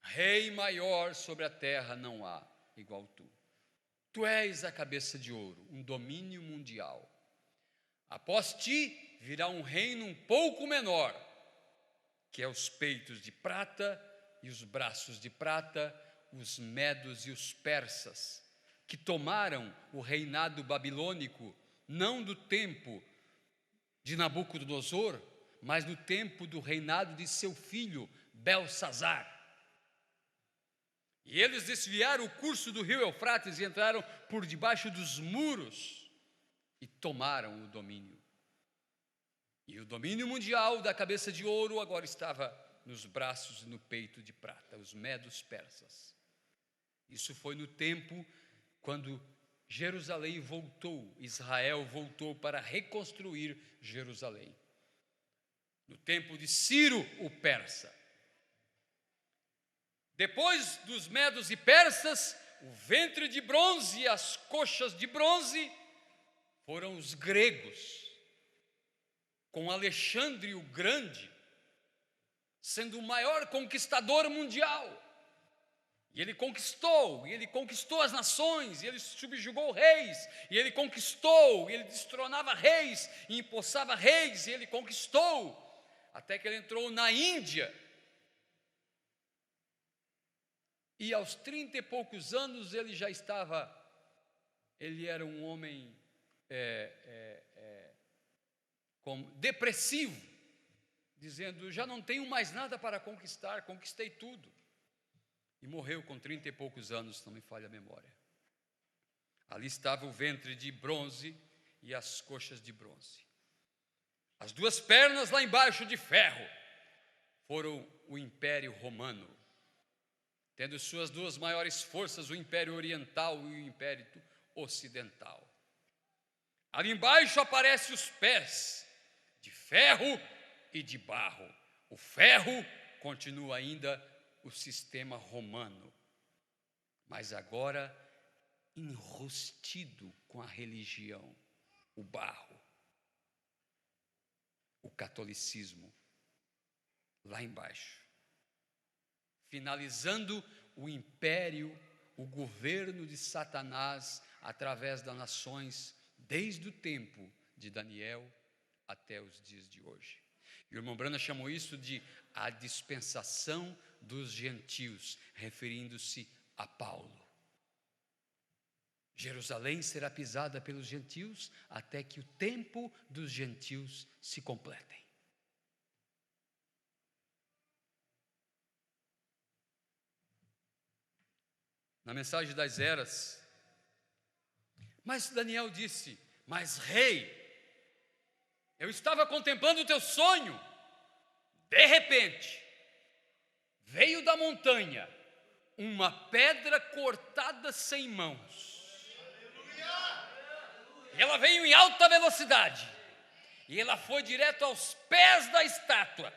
Rei maior sobre a terra não há igual tu. Tu és a cabeça de ouro, um domínio mundial. Após ti virá um reino um pouco menor, que é os peitos de prata e os braços de prata, os medos e os persas, que tomaram o reinado babilônico, não do tempo de Nabucodonosor, mas no tempo do reinado de seu filho, Belsazar. E eles desviaram o curso do rio Eufrates e entraram por debaixo dos muros e tomaram o domínio. E o domínio mundial da cabeça de ouro agora estava nos braços e no peito de prata, os medos persas. Isso foi no tempo quando Jerusalém voltou, Israel voltou para reconstruir Jerusalém. No tempo de Ciro, o persa. Depois dos medos e persas, o ventre de bronze e as coxas de bronze foram os gregos, com Alexandre o Grande, sendo o maior conquistador mundial. E ele conquistou as nações, e ele subjugou reis, e ele conquistou, e ele destronava reis, e empossava reis, e ele conquistou, até que ele entrou na Índia. E aos 30 e poucos anos ele já estava, ele era um homem depressivo, dizendo: já não tenho mais nada para conquistar, conquistei tudo. E morreu com 30 e poucos anos, se não me falha a memória. Ali estava o ventre de bronze e as coxas de bronze. As duas pernas lá embaixo de ferro foram o Império Romano, tendo suas duas maiores forças, o Império Oriental e o Império Ocidental. Ali embaixo aparecem os pés de ferro e de barro. O ferro continua ainda o sistema romano, mas agora enrustido com a religião, o barro, o catolicismo, lá embaixo. Finalizando o império, o governo de Satanás através das nações, desde o tempo de Daniel até os dias de hoje. E o irmão Branham chamou isso de a dispensação dos gentios, referindo-se a Paulo. Jerusalém será pisada pelos gentios, até que o tempo dos gentios se completem. na Mensagem das Eras. Mas Daniel disse: mas rei, eu estava contemplando o teu sonho, de repente, veio da montanha uma pedra cortada sem mãos. E ela veio em alta velocidade, e ela foi direto aos pés da estátua.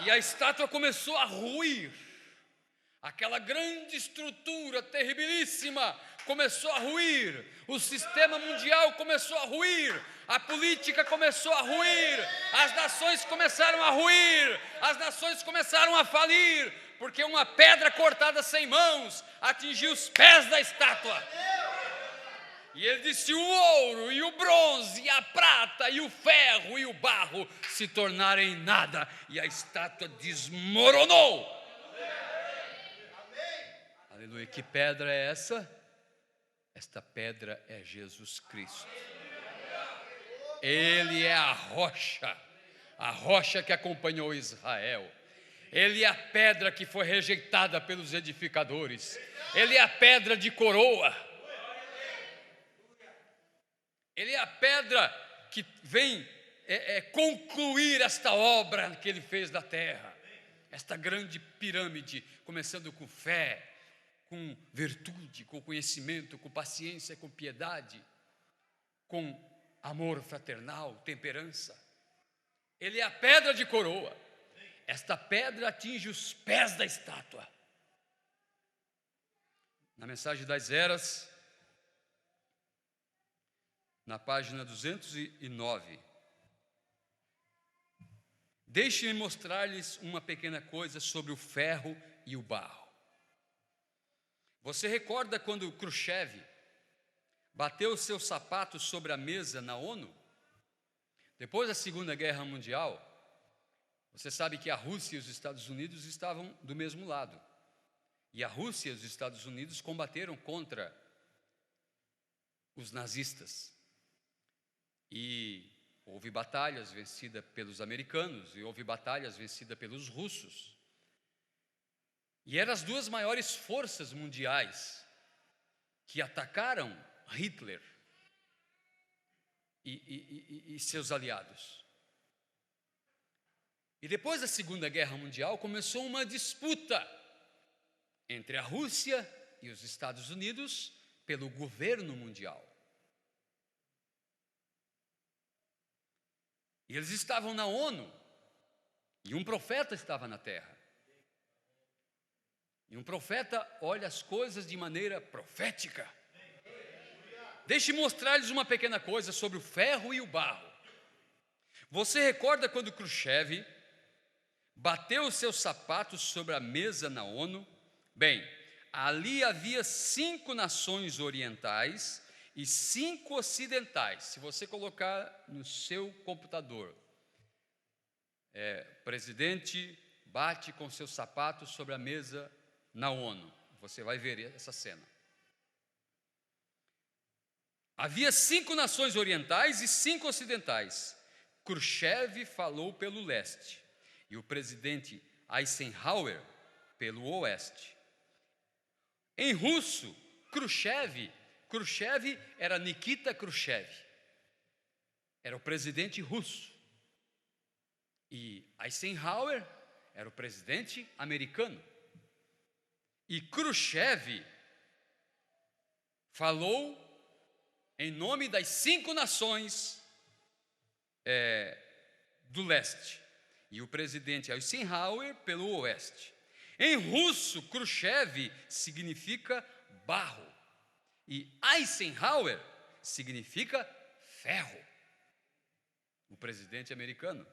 E a estátua começou a ruir. Aquela grande estrutura terribilíssima começou a ruir. O sistema mundial começou a ruir. A política começou a ruir. As nações começaram a ruir. As nações começaram a falir, porque uma pedra cortada sem mãos atingiu os pés da estátua. E ele disse: o ouro e o bronze e a prata e o ferro e o barro se tornaram em nada, e a estátua desmoronou. Aleluia. Que pedra é essa? Esta pedra é Jesus Cristo. Ele é a rocha que acompanhou Israel. Ele é a pedra que foi rejeitada pelos edificadores. Ele é a pedra de coroa. Ele é a pedra que vem concluir esta obra que ele fez na terra. Esta grande pirâmide, começando com fé, com virtude, com conhecimento, com paciência, com piedade, com amor fraternal, temperança. Ele é a pedra de coroa. Esta pedra atinge os pés da estátua. Na Mensagem das Eras, na página 209. Deixe-me mostrar-lhes uma pequena coisa sobre o ferro e o barro. Você recorda quando Khrushchev bateu os seus sapatos sobre a mesa na ONU? Depois da Segunda Guerra Mundial, você sabe que a Rússia e os Estados Unidos estavam do mesmo lado. E a Rússia e os Estados Unidos combateram contra os nazistas. E houve batalhas vencidas pelos americanos e houve batalhas vencidas pelos russos. E eram as duas maiores forças mundiais que atacaram Hitler e seus aliados. E depois da Segunda Guerra Mundial começou uma disputa entre a Rússia e os Estados Unidos pelo governo mundial. E eles estavam na ONU, e um profeta estava na terra. E um profeta olha as coisas de maneira profética. Deixe-me mostrar-lhes uma pequena coisa sobre o ferro e o barro. Você recorda quando Khrushchev bateu os seus sapatos sobre a mesa na ONU? Bem, ali havia 5 nações orientais e 5 ocidentais. Se você colocar no seu computador, presidente bate com seus sapatos sobre a mesa na ONU, você vai ver essa cena. Havia 5 nações orientais e 5 ocidentais. Khrushchev falou pelo leste e o presidente Eisenhower pelo oeste. Em russo, Khrushchev era Nikita Khrushchev, era o presidente russo, e Eisenhower era o presidente americano. E Khrushchev falou em nome das 5 nações do leste, e o presidente Eisenhower pelo oeste. Em russo, Khrushchev significa barro, e Eisenhower significa ferro, o presidente americano.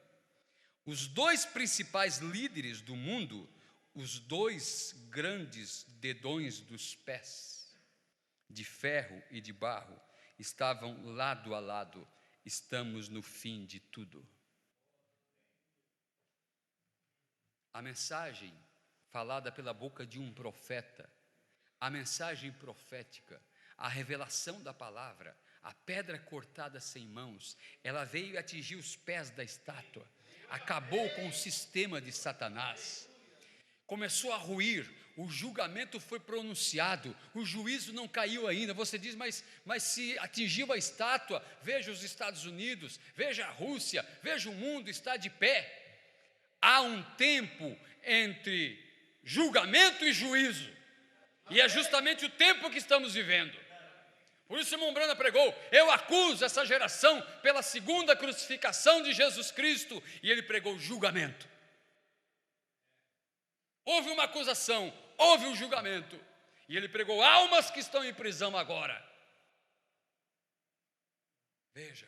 Os 2 principais líderes do mundo, os 2 grandes dedões dos pés, de ferro e de barro, estavam lado a lado. Estamos no fim de tudo. A mensagem falada pela boca de um profeta, a mensagem profética, a revelação da palavra, a pedra cortada sem mãos, ela veio atingir os pés da estátua, acabou com o sistema de Satanás. começou a ruir, o julgamento foi pronunciado, o juízo não caiu ainda. Você diz, mas se atingiu a estátua, veja os Estados Unidos, veja a Rússia, veja o mundo está de pé. Há um tempo entre julgamento e juízo, e é justamente o tempo que estamos vivendo. Por isso irmão Brana pregou, eu acuso essa geração pela segunda crucificação de Jesus Cristo, e ele pregou julgamento. Houve uma acusação, houve um julgamento, e ele pregou almas que estão em prisão agora. Veja,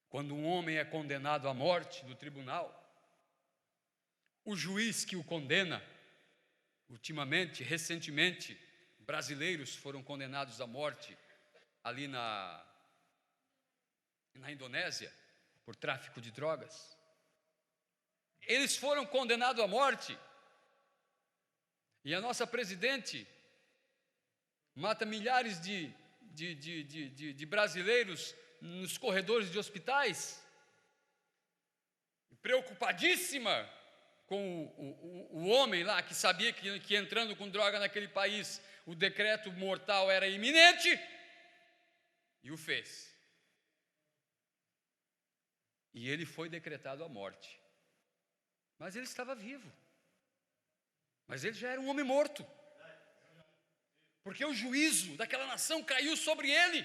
quando um homem é condenado à morte no tribunal, o juiz que o condena, recentemente, brasileiros foram condenados à morte ali na Indonésia, por tráfico de drogas. Eles foram condenados à morte, e a nossa presidente mata milhares de brasileiros nos corredores de hospitais, preocupadíssima com o homem lá, que sabia que entrando com droga naquele país, o decreto mortal era iminente, e o fez. E ele foi decretado a morte. Mas ele estava vivo. Mas ele já era um homem morto. Porque o juízo daquela nação caiu sobre ele.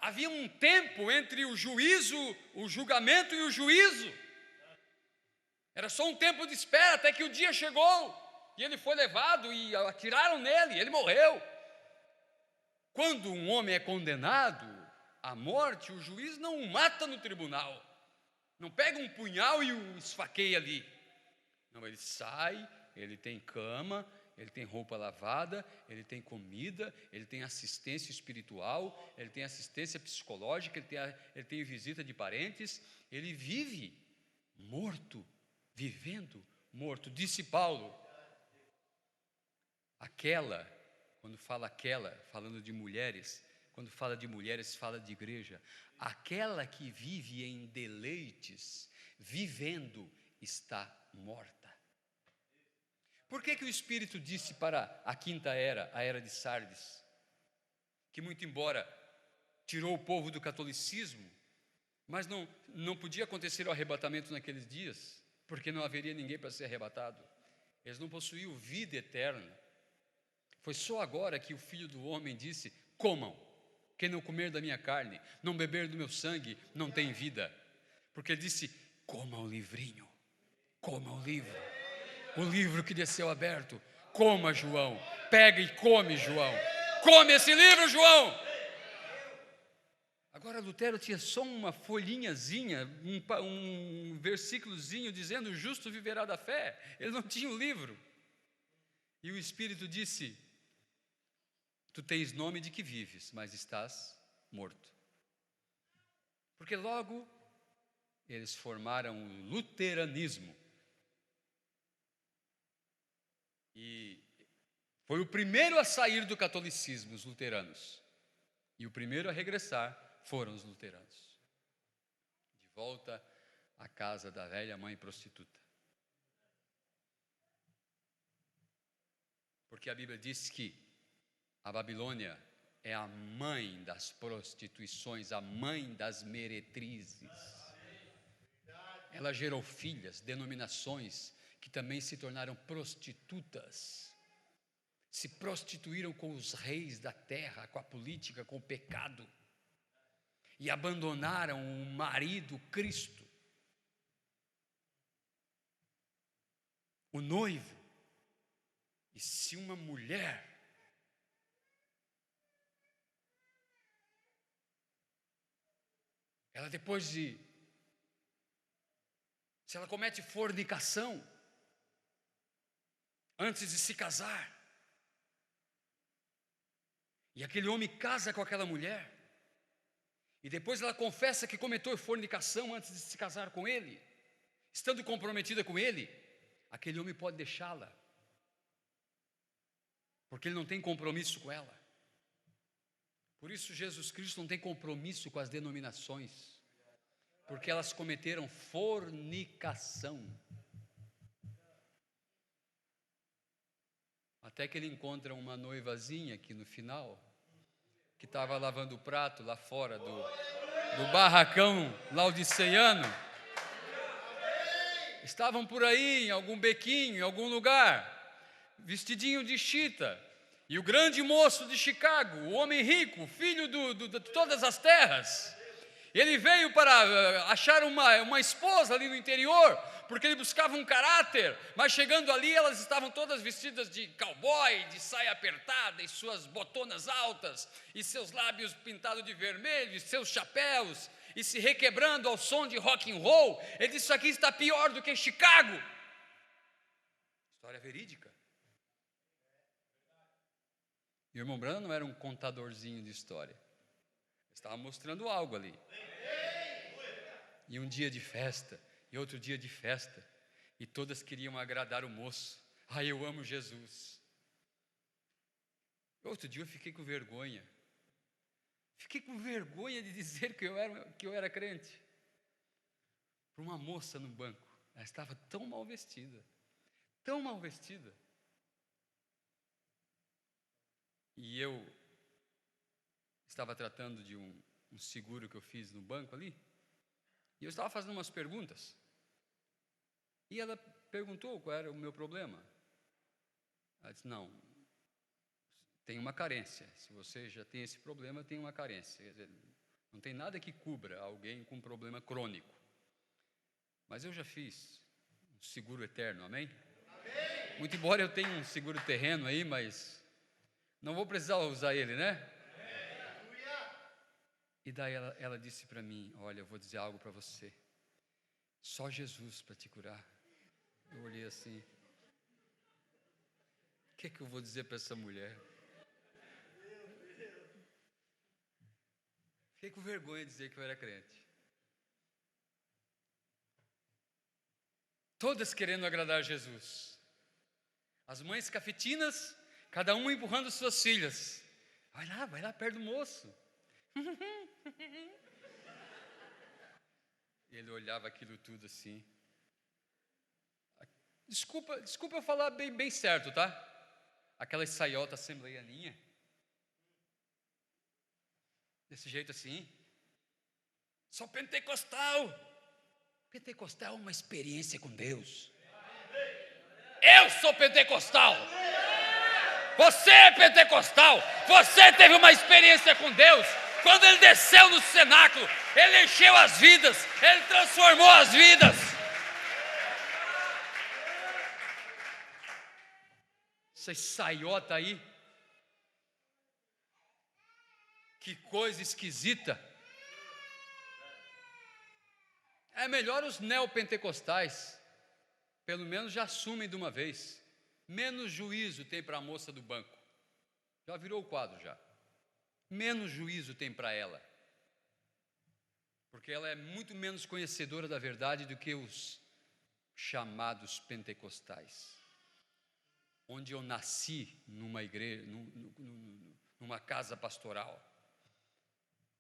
Havia um tempo entre o juízo, o julgamento e o juízo. Era só um tempo de espera até que o dia chegou. E ele foi levado e atiraram nele, ele morreu. Quando um homem é condenado à morte, o juiz não o mata no tribunal. Não pega um punhal e o esfaqueia ali. Não, ele sai, ele tem cama, ele tem roupa lavada, ele tem comida, ele tem assistência espiritual, ele tem assistência psicológica, ele tem visita de parentes, ele vive morto, vivendo morto. Disse Paulo, falando de mulheres, quando fala de mulheres, fala de igreja, aquela que vive em deleites, vivendo, está morta. Por que o Espírito disse para a quinta era, a era de Sardes, que muito embora tirou o povo do catolicismo, mas não podia acontecer o arrebatamento naqueles dias, porque não haveria ninguém para ser arrebatado. Eles não possuíam vida eterna. Foi só agora que o Filho do Homem disse, comam, quem não comer da minha carne, não beber do meu sangue, não tem vida. Porque ele disse, coma o livrinho, coma o livro que desceu aberto, coma João, pega e come João, come esse livro João. Agora Lutero tinha só uma folhinhazinha, um versículozinho dizendo, o justo viverá da fé, ele não tinha o livro. E o Espírito disse, tu tens nome de que vives, mas estás morto. Porque logo eles formaram o luteranismo. E foi o primeiro a sair do catolicismo, os luteranos. E o primeiro a regressar foram os luteranos. De volta à casa da velha mãe prostituta. Porque a Bíblia diz que a Babilônia é a mãe das prostituições, a mãe das meretrizes. Ela gerou filhas, denominações, que também se tornaram prostitutas. Se prostituíram com os reis da terra, com a política, com o pecado. E abandonaram o marido Cristo. O noivo. E se uma mulher ela se ela comete fornicação antes de se casar, e aquele homem casa com aquela mulher, e depois ela confessa que cometeu fornicação antes de se casar com ele, estando comprometida com ele, aquele homem pode deixá-la, porque ele não tem compromisso com ela. Por isso Jesus Cristo não tem compromisso com as denominações, porque elas cometeram fornicação. Até que ele encontra uma noivazinha aqui no final, que estava lavando o prato lá fora do barracão laodiceiano. Estavam por aí, em algum bequinho, em algum lugar, vestidinho de chita. E o grande moço de Chicago, o homem rico, filho de todas as terras, ele veio para achar uma esposa ali no interior, porque ele buscava um caráter, mas chegando ali elas estavam todas vestidas de cowboy, de saia apertada, e suas botonas altas, e seus lábios pintados de vermelho, e seus chapéus, e se requebrando ao som de rock and roll. Ele disse: isso aqui está pior do que Chicago. História verídica. E o irmão Branham não era um contadorzinho de história, estava mostrando algo ali. E um dia de festa, e outro dia de festa, e todas queriam agradar o moço. Eu amo Jesus. Outro dia eu fiquei com vergonha. Fiquei com vergonha de dizer que eu era crente. Para uma moça no banco, ela estava tão mal vestida, tão mal vestida. E eu estava tratando de um seguro que eu fiz no banco ali, e eu estava fazendo umas perguntas, e ela perguntou qual era o meu problema. Ela disse: não, tem uma carência, se você já tem esse problema, tem uma carência. Quer dizer, não tem nada que cubra alguém com problema crônico, mas eu já fiz um seguro eterno, amém? Amém. Muito embora eu tenha um seguro terreno aí, mas não vou precisar usar ele, né? E daí ela disse para mim: olha, eu vou dizer algo para você, só Jesus para te curar. Eu olhei assim: o que é que eu vou dizer para essa mulher? Fiquei com vergonha de dizer que eu era crente. Todas querendo agradar Jesus. As mães cafetinas, cada uma empurrando suas filhas. Vai lá perto do moço. Ele olhava aquilo tudo assim. Desculpa eu falar bem certo, tá? Aquela saiota assembleianinha. Desse jeito assim. Sou pentecostal. Pentecostal é uma experiência com Deus. Eu sou pentecostal. Você é pentecostal. Você teve uma experiência com Deus. Quando Ele desceu no cenáculo, Ele encheu as vidas, Ele transformou as vidas. Essa saiota aí, que coisa esquisita. É melhor os neopentecostais, pelo menos já assumem de uma vez. Menos juízo tem para a moça do banco. Já virou o quadro já. Menos juízo tem para ela. Porque ela é muito menos conhecedora da verdade do que os chamados pentecostais. Onde eu nasci numa igreja, numa casa pastoral.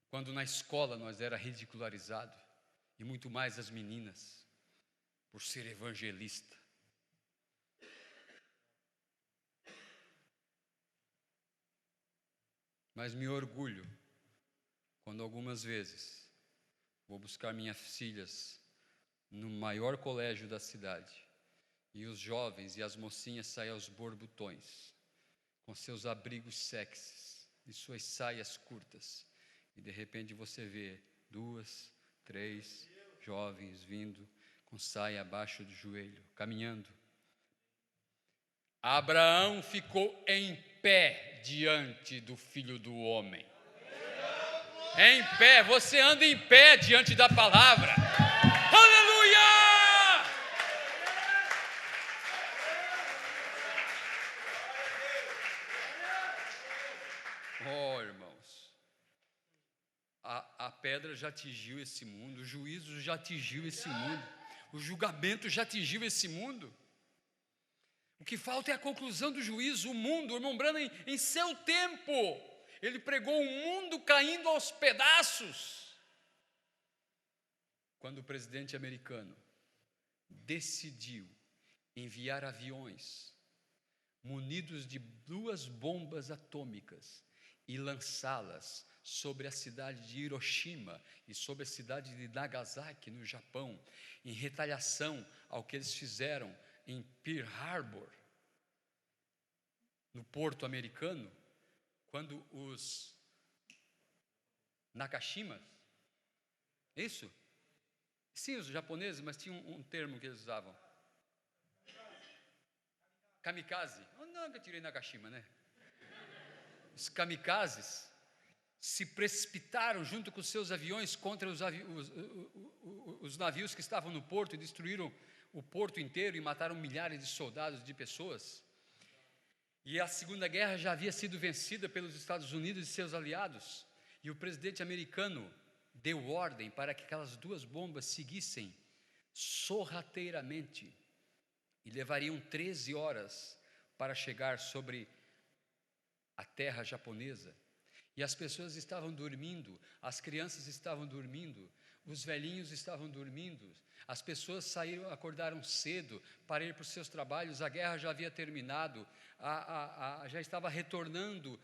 Quando na escola nós era ridicularizado. E muito mais as meninas, por ser evangelista. Mas me orgulho quando algumas vezes vou buscar minhas filhas no maior colégio da cidade e os jovens e as mocinhas saem aos borbotões, com seus abrigos sexys e suas saias curtas, e de repente você vê 2, 3 jovens vindo com saia abaixo do joelho, caminhando. Abraão ficou em pé diante do Filho do Homem. Em pé, você anda em pé diante da palavra. Aleluia! Oh, irmãos, a pedra já atingiu esse mundo, o juízo já atingiu esse mundo, o julgamento já atingiu esse mundo. O que falta é a conclusão do juízo. O mundo, o irmão Branham, em seu tempo, ele pregou um mundo caindo aos pedaços. Quando o presidente americano decidiu enviar aviões munidos de 2 bombas atômicas, e lançá-las sobre a cidade de Hiroshima e sobre a cidade de Nagasaki, no Japão, em retaliação ao que eles fizeram em Pearl Harbor, no porto americano, quando os Nakashimas, isso? Sim, os japoneses, mas tinha um termo que eles usavam. Kamikaze. Eu nunca tirei Nakashima, né? Os kamikazes se precipitaram junto com seus aviões contra os navios que estavam no porto e destruíram o porto inteiro e mataram milhares de soldados, de pessoas. E a Segunda Guerra já havia sido vencida pelos Estados Unidos e seus aliados. E o presidente americano deu ordem para que aquelas 2 bombas seguissem sorrateiramente e levariam 13 horas para chegar sobre a terra japonesa. E as pessoas estavam dormindo, as crianças estavam dormindo, os velhinhos estavam dormindo, as pessoas acordaram cedo para ir para os seus trabalhos, a guerra já havia terminado, já estava retornando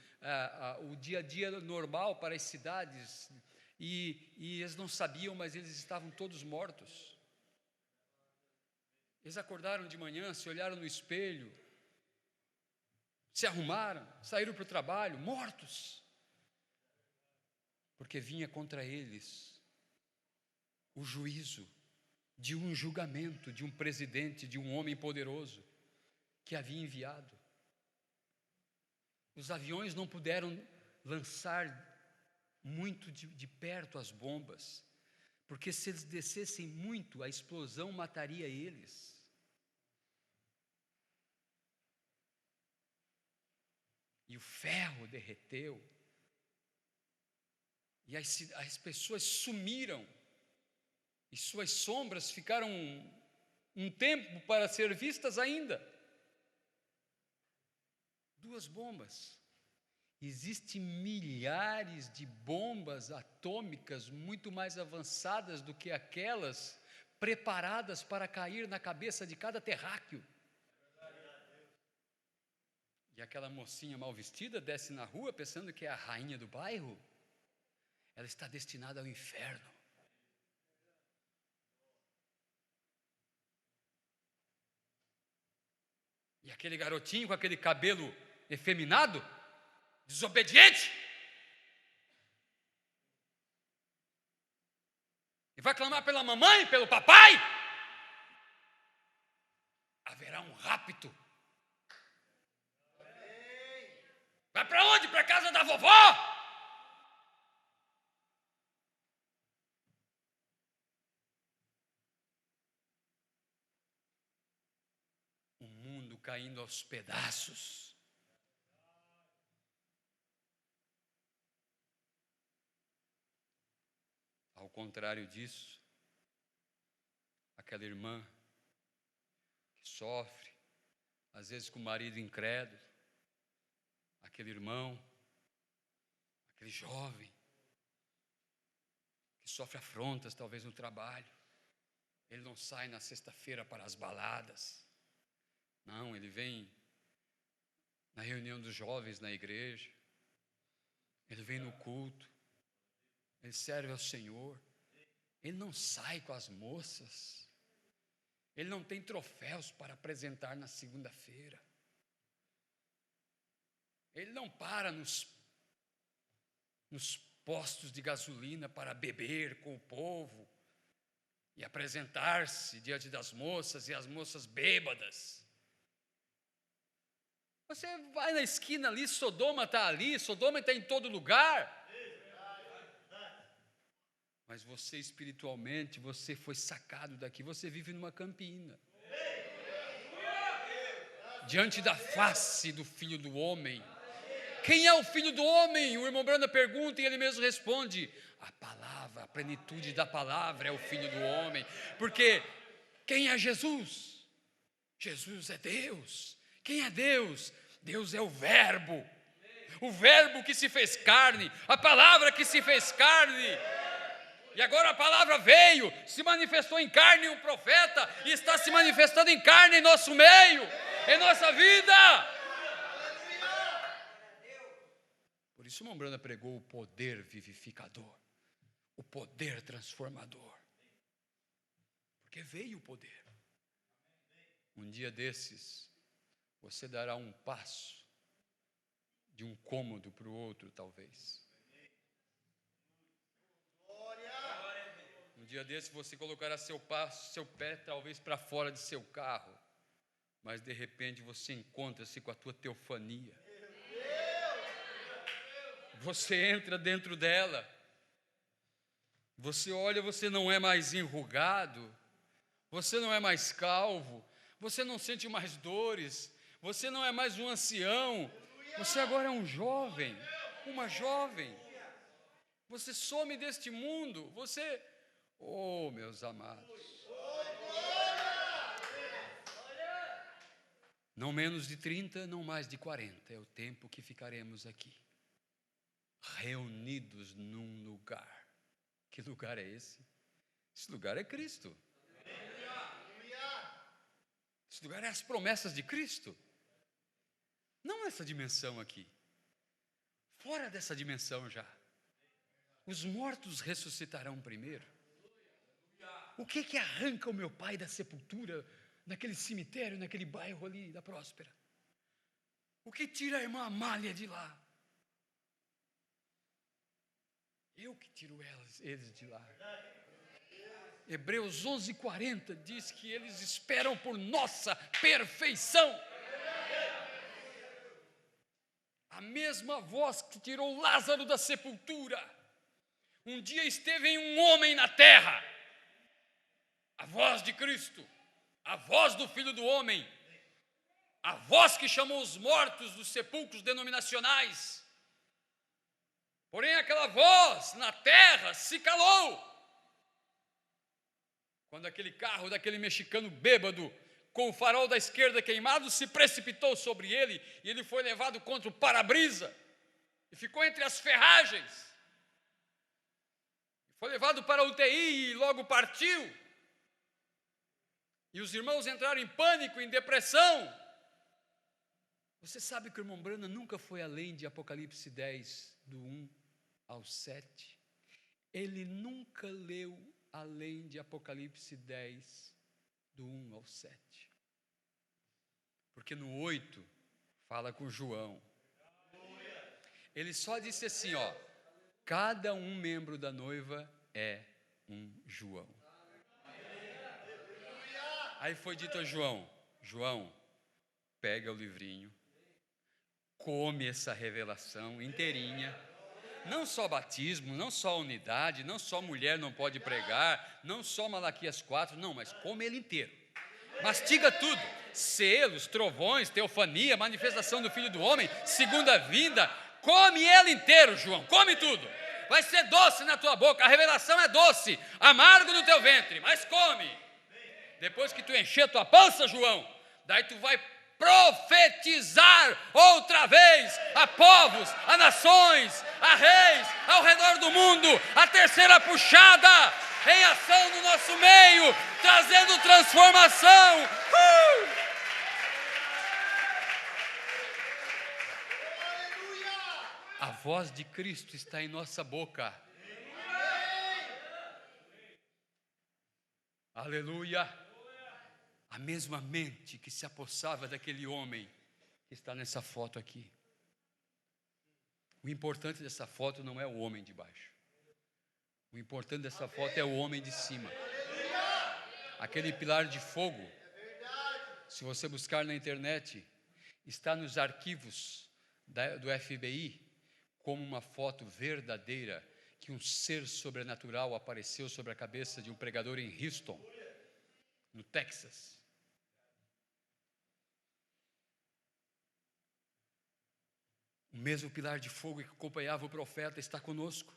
o dia a dia normal para as cidades, e eles não sabiam, mas eles estavam todos mortos. Eles acordaram de manhã, se olharam no espelho, se arrumaram, saíram para o trabalho, mortos, porque vinha contra eles o juízo de um julgamento, de um presidente, de um homem poderoso que havia enviado. Os aviões não puderam lançar muito de perto as bombas, porque se eles descessem muito, a explosão mataria eles. E o ferro derreteu, e as pessoas sumiram, e suas sombras ficaram um tempo para ser vistas ainda. 2 bombas. Existem milhares de bombas atômicas muito mais avançadas do que aquelas preparadas para cair na cabeça de cada terráqueo. E aquela mocinha mal vestida desce na rua pensando que é a rainha do bairro. Ela está destinada ao inferno. E aquele garotinho com aquele cabelo efeminado, desobediente, e vai clamar pela mamãe, pelo papai, haverá um rapto. Vai para onde? Para a casa da vovó? O mundo caindo aos pedaços. Ao contrário disso, aquela irmã que sofre, às vezes com o marido incrédulo, aquele irmão, aquele jovem que sofre afrontas talvez no trabalho, ele não sai na sexta-feira para as baladas, não, ele vem na reunião dos jovens na igreja, ele vem no culto, ele serve ao Senhor, ele não sai com as moças, ele não tem troféus para apresentar na segunda-feira, ele não para nos postos de gasolina para beber com o povo e apresentar-se diante das moças e as moças bêbadas. Você vai na esquina ali, Sodoma está ali, Sodoma está em todo lugar. Mas você espiritualmente, você foi sacado daqui, você vive numa campina. Diante da face do Filho do Homem. Quem é o Filho do Homem? O irmão Branda pergunta e ele mesmo responde: a palavra, a plenitude da palavra é o Filho do Homem. Porque quem é Jesus? Jesus é Deus. Quem é Deus? Deus é o Verbo que se fez carne, a palavra que se fez carne. E agora a palavra veio, se manifestou em carne, um profeta, e está se manifestando em carne em nosso meio, em nossa vida. Por isso Mombrana pregou o poder vivificador, o poder transformador. Porque veio o poder. Um dia desses, você dará um passo de um cômodo para o outro, talvez. Um dia desses, você colocará seu pé, talvez, para fora de seu carro. Mas, de repente, você encontra-se com a tua teofania. Você entra dentro dela. Você olha, você não é mais enrugado. Você não é mais calvo. Você não sente mais dores. Você não é mais um ancião. Você agora é um jovem, uma jovem. Você some deste mundo. Você, oh, meus amados. Não menos de 30, não mais de 40. É o tempo que ficaremos aqui. Reunidos num lugar. Que lugar é esse? Esse lugar é Cristo. Esse lugar é as promessas de Cristo. Não essa dimensão aqui. Fora dessa dimensão já. Os mortos ressuscitarão primeiro. O que arranca o meu pai da sepultura, naquele cemitério, naquele bairro ali da Próspera? O que tira a irmã Amália de lá? Eu que tiro eles de lá. Hebreus 11:40 diz que eles esperam por nossa perfeição. A mesma voz que tirou Lázaro da sepultura, um dia esteve em um homem na terra. A voz de Cristo, a voz do Filho do Homem, a voz que chamou os mortos dos sepulcros denominacionais. Porém, aquela voz na terra se calou. Quando aquele carro daquele mexicano bêbado, com o farol da esquerda queimado, se precipitou sobre ele, e ele foi levado contra o para-brisa, e ficou entre as ferragens. Foi levado para a UTI e logo partiu. E os irmãos entraram em pânico, em depressão. Você sabe que o irmão Branham nunca foi além de Apocalipse 10, do 1 ao 7. Ele nunca leu além de Apocalipse 10, do 1 ao 7. Porque no 8, fala com João. Ele só disse assim, ó, cada um membro da noiva é um João. Aí foi dito a João, João, pega o livrinho, come essa revelação inteirinha. Não só batismo, não só unidade, não só mulher não pode pregar, não só Malaquias 4, não, mas come ele inteiro. Mastiga tudo, selos, trovões, teofania, manifestação do Filho do Homem, segunda vinda, come ele inteiro, João, come tudo. Vai ser doce na tua boca, a revelação é doce, amargo no teu ventre, mas come. Depois que tu encher tua pança, João, daí tu vai profetizar outra vez a povos, a nações, a reis, ao redor do mundo, a terceira puxada em ação no nosso meio, trazendo transformação. A voz de Cristo está em nossa boca. Aleluia. A mesma mente que se apossava daquele homem que está nessa foto aqui. O importante dessa foto não é o homem de baixo. O importante dessa foto é o homem de cima. Aquele pilar de fogo, se você buscar na internet, está nos arquivos do FBI como uma foto verdadeira que um ser sobrenatural apareceu sobre a cabeça de um pregador em Houston, no Texas. O mesmo pilar de fogo que acompanhava o profeta está conosco.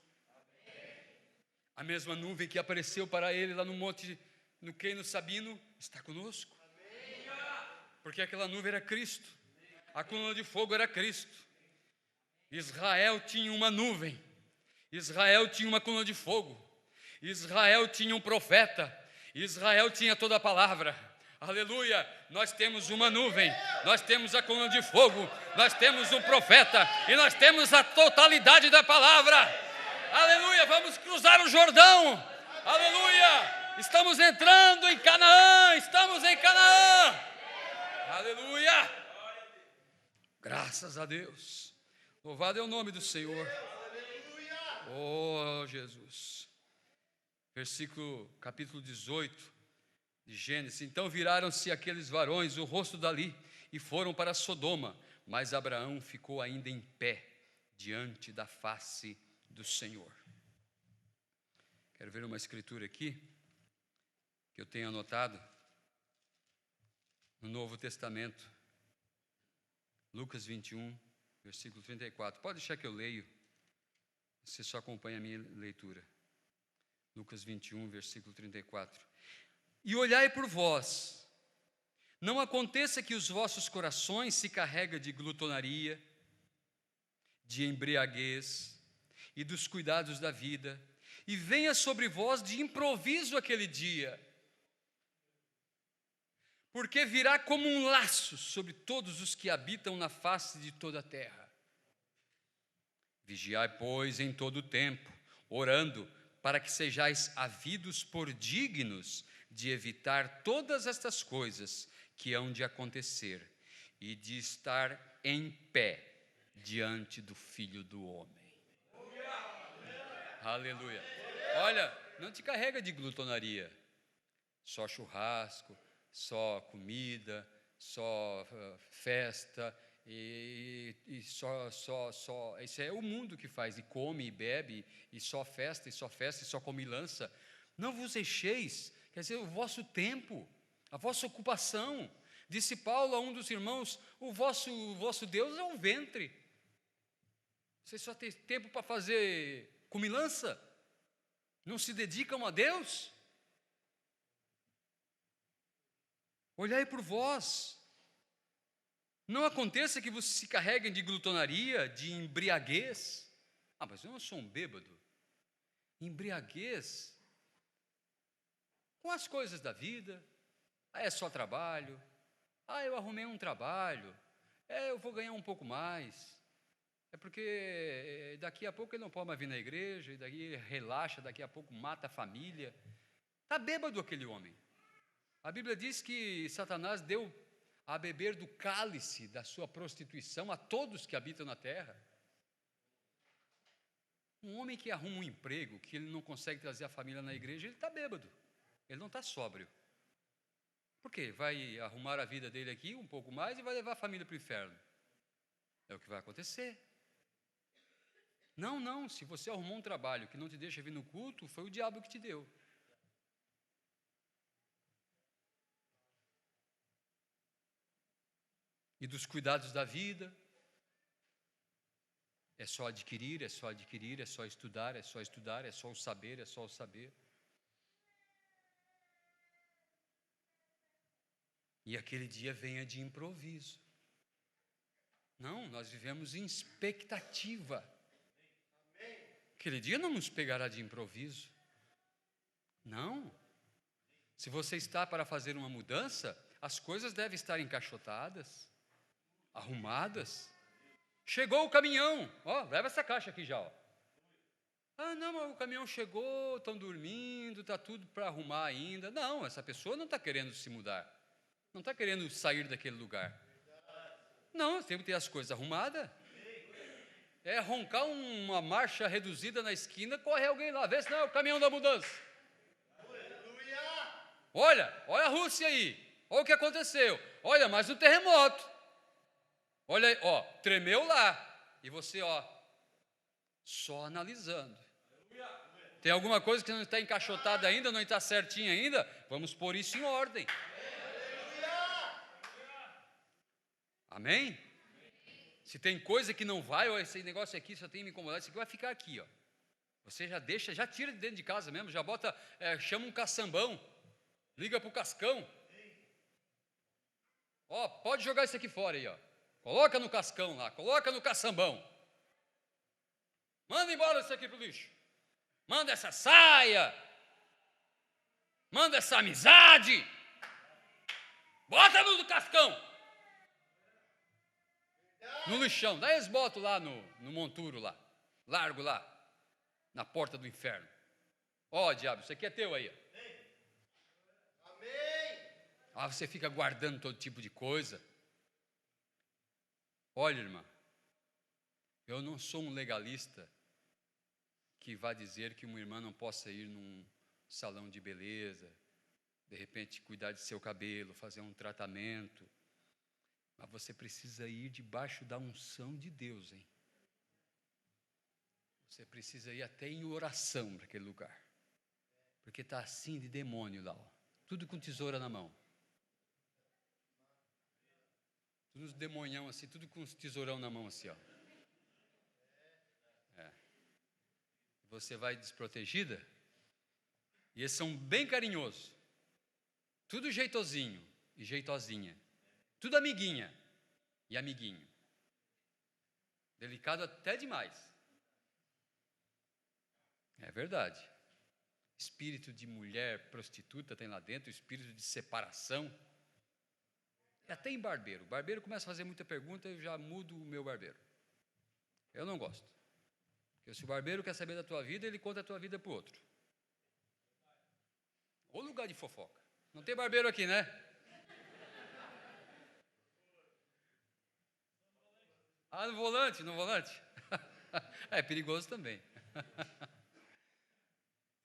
A mesma nuvem que apareceu para ele lá no monte, no Queino Sabino, está conosco. Porque aquela nuvem era Cristo. A coluna de fogo era Cristo. Israel tinha uma nuvem. Israel tinha uma coluna de fogo. Israel tinha um profeta. Israel tinha toda a palavra. Aleluia, nós temos uma nuvem, nós temos a coluna de fogo, nós temos um profeta e nós temos a totalidade da palavra. Aleluia, vamos cruzar o Jordão. Aleluia, estamos entrando em Canaã, estamos em Canaã. Aleluia, graças a Deus, louvado é o nome do Senhor. Oh Jesus, capítulo 18 de Gênesis. Então viraram-se aqueles varões o rosto dali e foram para Sodoma, mas Abraão ficou ainda em pé diante da face do Senhor. Quero ver uma escritura aqui que eu tenho anotado no Novo Testamento, Lucas 21, versículo 34. Pode deixar que eu leio, você só acompanha a minha leitura. Lucas 21, versículo 34. E olhai por vós, não aconteça que os vossos corações se carreguem de glutonaria, de embriaguez e dos cuidados da vida, e venha sobre vós de improviso aquele dia, porque virá como um laço sobre todos os que habitam na face de toda a terra. Vigiai, pois, em todo o tempo, orando, para que sejais havidos por dignos de evitar todas estas coisas que hão de acontecer e de estar em pé diante do Filho do Homem. Aleluia. Olha, não te carrega de glutonaria, só churrasco, só comida, só festa, e só, isso é o mundo que faz, e come, e bebe, e só festa, e só comilança. Não vos encheis, quer dizer, o vosso tempo, a vossa ocupação. Disse Paulo a um dos irmãos, o vosso Deus é um ventre. Vocês só têm tempo para fazer comilança? Não se dedicam a Deus? Olhai por vós. Não aconteça que vocês se carreguem de glutonaria, de embriaguez. Ah, mas eu não sou um bêbado. Embriaguez com as coisas da vida. Ah, é só trabalho. Ah, eu arrumei um trabalho. Eu vou ganhar um pouco mais. É porque daqui a pouco ele não pode mais vir na igreja, e daí relaxa, daqui a pouco mata a família. Está bêbado aquele homem. A Bíblia diz que Satanás deu a beber do cálice da sua prostituição a todos que habitam na terra. Um homem que arruma um emprego, que ele não consegue trazer a família na igreja, ele está bêbado, ele não está sóbrio. Por quê? Vai arrumar a vida dele aqui um pouco mais e vai levar a família para o inferno. É o que vai acontecer. Não, se você arrumou um trabalho que não te deixa vir no culto, foi o diabo que te deu. E dos cuidados da vida, é só adquirir, é só adquirir, é só estudar, é só estudar, é só o saber, é só o saber. E aquele dia venha de improviso. Não, nós vivemos em expectativa. Aquele dia não nos pegará de improviso. Não. Se você está para fazer uma mudança, as coisas devem estar encaixotadas, arrumadas. Chegou o caminhão, leva essa caixa aqui já, Ah, não, mas o caminhão chegou, estão dormindo, está tudo para arrumar ainda. Não, essa pessoa não está querendo se mudar, não está querendo sair daquele lugar. Não, tem que ter as coisas arrumadas. É roncar uma marcha reduzida na esquina, corre alguém lá, vê se não é o caminhão da mudança. Olha a Rússia aí, olha o que aconteceu. Olha, mais um terremoto. Olha aí, tremeu lá. E você, só analisando. Tem alguma coisa que não está encaixotada ainda, não está certinha ainda? Vamos pôr isso em ordem. Amém? Se tem coisa que não vai, esse negócio aqui só tem me incomodado, isso aqui vai ficar aqui, Você já deixa, já tira de dentro de casa mesmo, já bota, chama um caçambão, liga para o cascão. Pode jogar isso aqui fora aí, Coloca no cascão lá, coloca no caçambão. Manda embora isso aqui para o lixo. Manda essa saia. Manda essa amizade. Bota no cascão. No lixão. Daí eles botam lá no monturo lá. Largo lá. Na porta do inferno. Ó, diabo, isso aqui é teu aí. Ah, você fica guardando todo tipo de coisa. Olha, irmã, eu não sou um legalista que vai dizer que uma irmã não possa ir num salão de beleza, de repente cuidar de seu cabelo, fazer um tratamento. Mas você precisa ir debaixo da unção de Deus, hein? Você precisa ir até em oração para aquele lugar. Porque está assim de demônio lá, ó. Tudo com tesoura na mão. Tudo uns demonhão assim, tudo com uns tesourão na mão assim, ó. Você vai desprotegida, e eles são bem carinhosos. Tudo jeitosinho e jeitosinha. Tudo amiguinha e amiguinho. Delicado até demais. É verdade. Espírito de mulher prostituta tem lá dentro, espírito de separação. E até em barbeiro. O barbeiro começa a fazer muita pergunta, eu já mudo o meu barbeiro. Eu não gosto. Porque se o barbeiro quer saber da tua vida, ele conta a tua vida para o outro. Ou lugar de fofoca. Não tem barbeiro aqui, né? Ah, no volante, no volante. É perigoso também.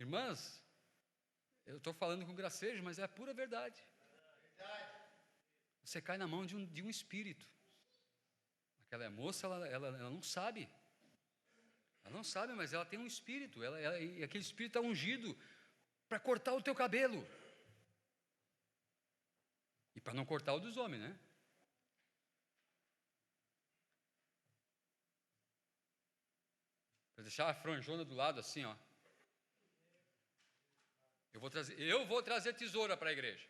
Irmãs, eu estou falando com gracejo, mas é a pura verdade. Você cai na mão de um espírito. Aquela moça, ela não sabe. Ela não sabe, mas ela tem um espírito. E aquele espírito está ungido para cortar o teu cabelo. E para não cortar o dos homens, né? Para deixar a franjona do lado assim, ó. Eu vou trazer tesoura para a igreja.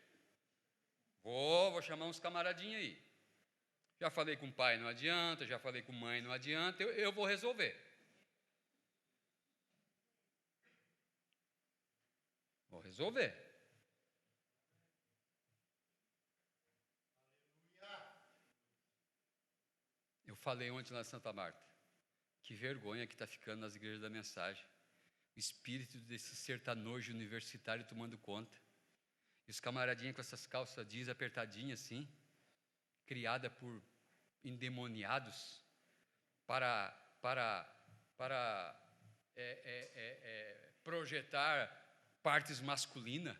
Vou chamar uns camaradinhos aí. Já falei com o pai, não adianta. Já falei com mãe, não adianta. Eu vou resolver. Vou resolver. Eu falei ontem lá em Santa Marta. Que vergonha que está ficando nas igrejas da mensagem. O espírito desse sertanojo universitário tomando conta. E os camaradinhos com essas calças jeans apertadinhas assim, criada por endemoniados para projetar partes masculinas.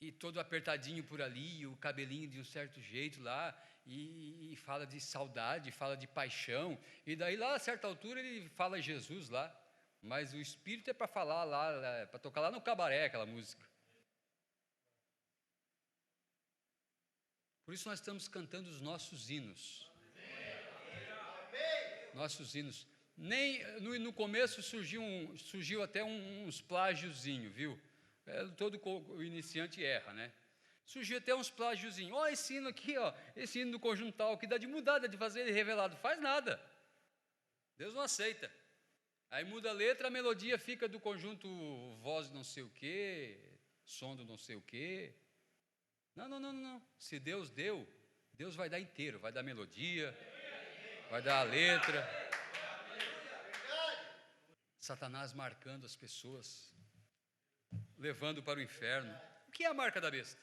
E todo apertadinho por ali, e o cabelinho de um certo jeito lá, e fala de saudade, fala de paixão, e daí lá a certa altura ele fala Jesus lá, mas o espírito é para falar lá, para tocar lá no cabaré aquela música. Por isso nós estamos cantando os nossos hinos. Nossos hinos. Nem no começo surgiu até uns plágiozinhos, viu? Todo iniciante erra, né? Surgiu até uns plágiozinhos. Ó, esse hino aqui, ó, esse hino do conjuntal, que dá de mudada, de fazer ele revelado. Faz nada. Deus não aceita. Aí muda a letra, a melodia fica do conjunto voz não sei o quê, som do não sei o quê. Não. Se Deus deu, Deus vai dar inteiro. Vai dar melodia, vai dar a letra. Satanás marcando as pessoas, levando para o inferno. O que é a marca da besta?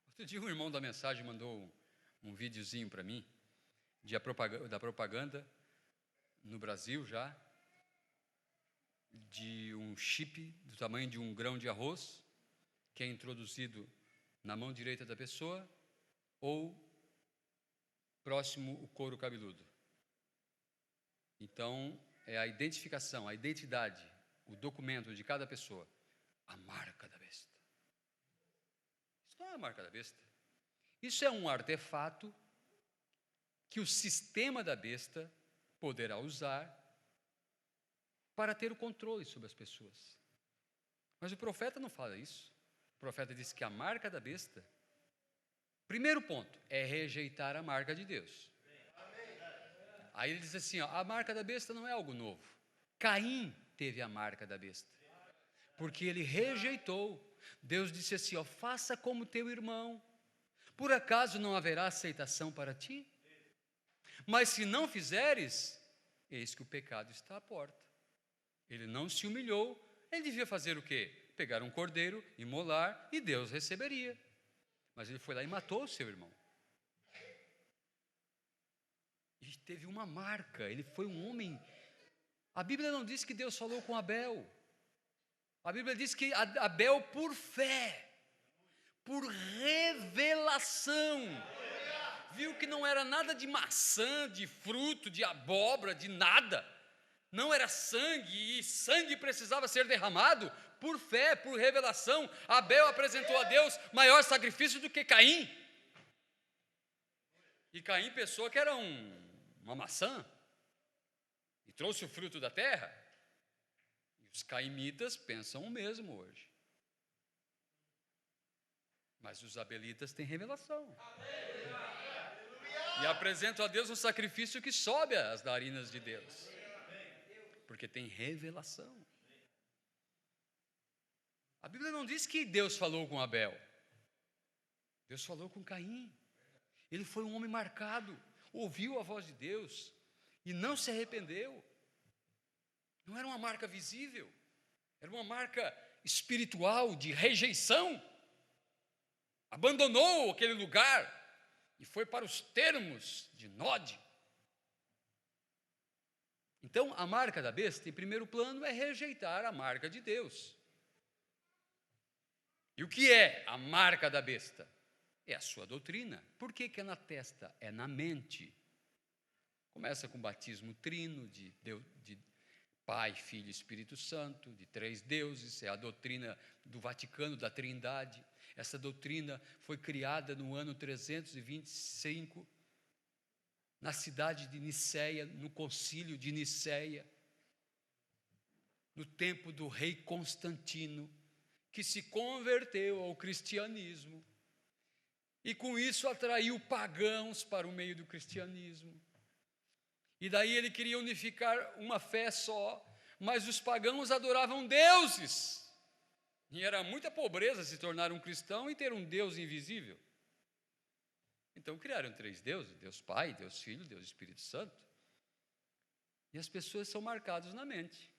Outro dia um irmão da mensagem mandou um videozinho para mim, da propaganda no Brasil já, de um chip do tamanho de um grão de arroz, que é introduzido na mão direita da pessoa, ou próximo o couro cabeludo. Então, é a identificação, a identidade, o documento de cada pessoa, a marca da besta. Isso não é a marca da besta. Isso é um artefato que o sistema da besta poderá usar para ter o controle sobre as pessoas. Mas o profeta não fala isso. O profeta diz que a marca da besta, primeiro ponto, é rejeitar a marca de Deus. Aí ele diz assim, ó, a marca da besta não é algo novo. Caim teve a marca da besta. porque ele rejeitou. Deus disse assim, ó, faça como teu irmão. Por acaso não haverá aceitação para ti? Mas se não fizeres, eis que o pecado está à porta. Ele não se humilhou, ele devia fazer o quê? Pegar um cordeiro, imolar, e Deus receberia. Mas ele foi lá e matou o seu irmão. E teve uma marca, ele foi um homem. A Bíblia não diz que Deus falou com Abel. A Bíblia diz que Abel, por fé, por revelação, viu que não era nada de maçã, de fruto, de abóbora, de nada. Não era sangue, e sangue precisava ser derramado. Por fé, por revelação, Abel apresentou a Deus maior sacrifício do que Caim. E Caim pensou que era uma maçã, e trouxe o fruto da terra. E os caimitas pensam o mesmo hoje. Mas os abelitas têm revelação. E apresentam a Deus um sacrifício que sobe às narinas de Deus. Porque tem revelação. A Bíblia não diz que Deus falou com Abel. Deus falou com Caim. Ele foi um homem marcado, ouviu a voz de Deus e não se arrependeu. Não era uma marca visível, era uma marca espiritual de rejeição. Abandonou aquele lugar e foi para os termos de Nod. Então, a marca da besta, em primeiro plano, é rejeitar a marca de Deus. E o que é a marca da besta? É a sua doutrina. Por que é na testa? É na mente. Começa com o batismo trino de Pai, Filho e Espírito Santo, de 3 deuses, é a doutrina do Vaticano, da Trindade. Essa doutrina foi criada no ano 325, na cidade de Niceia, no concílio de Niceia, no tempo do rei Constantino, que se converteu ao cristianismo, e com isso atraiu pagãos para o meio do cristianismo. E daí ele queria unificar uma fé só, mas os pagãos adoravam deuses, e era muita pobreza se tornar um cristão e ter um Deus invisível. Então criaram 3 deuses, Deus Pai, Deus Filho, Deus Espírito Santo. E as pessoas são marcadas na mente.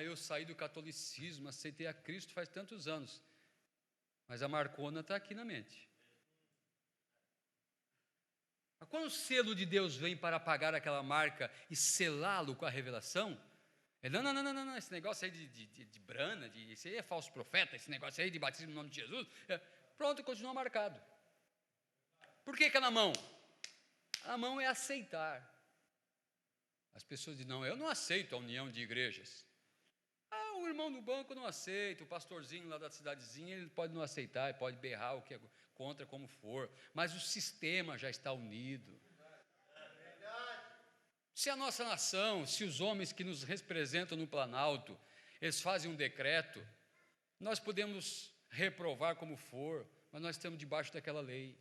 Eu saí do catolicismo, aceitei a Cristo faz tantos anos. Mas a marcona está aqui na mente. Mas quando o selo de Deus vem para apagar aquela marca e selá-lo com a revelação, ele, não, esse negócio aí de brana, esse aí é falso profeta, esse negócio aí de batismo no nome de Jesus, pronto, continua marcado. Por que é na mão? A mão é aceitar. As pessoas dizem, não, eu não aceito a união de igrejas. O irmão do banco não aceita, o pastorzinho lá da cidadezinha, ele pode não aceitar, ele pode berrar o que é contra como for, mas o sistema já está unido. Se a nossa nação, se os homens que nos representam no Planalto, eles fazem um decreto, nós podemos reprovar como for, mas nós estamos debaixo daquela lei.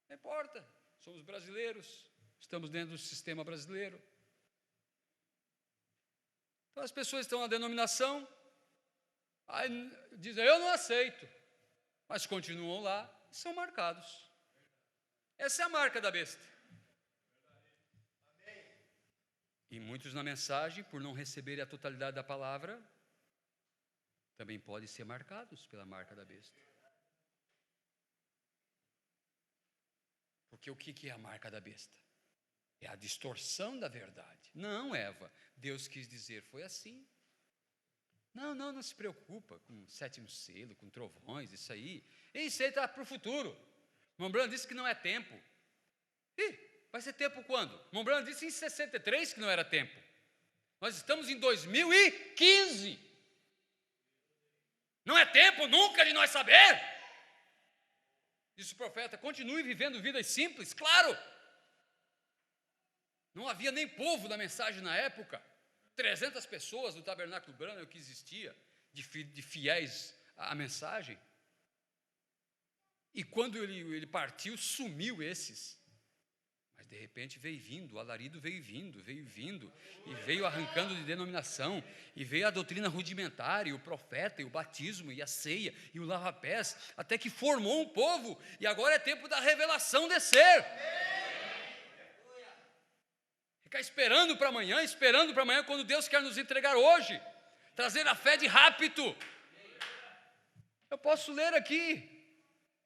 Não importa, somos brasileiros, estamos dentro do sistema brasileiro. Então as pessoas estão na denominação, aí dizem, eu não aceito, mas continuam lá e são marcados. Essa é a marca da besta. E muitos na mensagem, por não receberem a totalidade da palavra, também podem ser marcados pela marca da besta. Porque o que é a marca da besta? É a distorção da verdade. Não, Eva, Deus quis dizer, foi assim. Não se preocupa com o 7º selo, com trovões, isso aí. Isso aí está para o futuro. Mombrano disse que não é tempo. Vai ser tempo quando? Mombrano disse em 63 que não era tempo. Nós estamos em 2015. Não é tempo nunca de nós saber. Disse o profeta, continue vivendo vidas simples, claro. Não havia nem povo da mensagem na época. 300 pessoas no tabernáculo Branham que existia, de fiéis à mensagem. E quando ele partiu, sumiu esses. Mas de repente veio vindo, o alarido veio vindo, e veio arrancando de denominação, e veio a doutrina rudimentar, e o profeta, e o batismo, e a ceia, e o lava-pés, até que formou um povo, e agora é tempo da revelação descer. Ficar esperando para amanhã, quando Deus quer nos entregar hoje, trazer a fé de rápido. Eu posso ler aqui,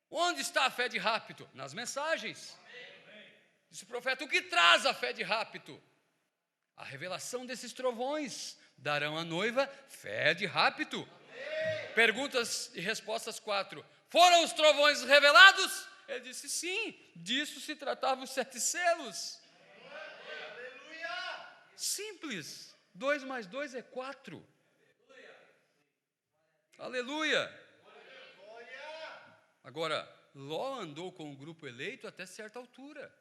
onde está a fé de rápido? Nas mensagens. Diz o profeta, o que traz a fé de rápido? A revelação desses trovões darão à noiva fé de rápido. Perguntas e respostas 4. Foram os trovões revelados? Ele disse sim, disso se tratavam os 7 selos. Simples, 2 mais 2 é 4. Aleluia. Agora, Ló andou com o grupo eleito até certa altura.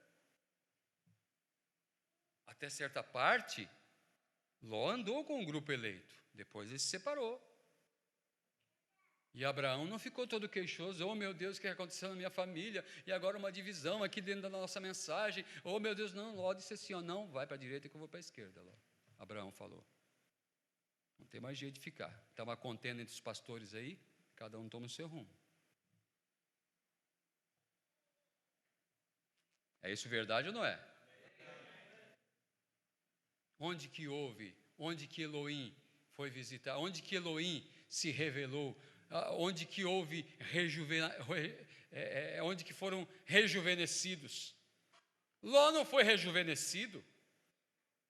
Até certa parte, Ló andou com o grupo eleito. Depois ele se separou. E Abraão não ficou todo queixoso. Oh, meu Deus, o que aconteceu na minha família? E agora uma divisão aqui dentro da nossa mensagem. Oh, meu Deus, não. Ló disse assim, não, vai para a direita que eu vou para a esquerda. Ló. Abraão falou. Não tem mais jeito de ficar. Está uma contenda entre os pastores aí, cada um toma o seu rumo. É isso verdade ou não é? Onde que Elohim foi visitar? Onde que Elohim se revelou? Onde que houve onde que foram rejuvenescidos? Ló não foi rejuvenescido.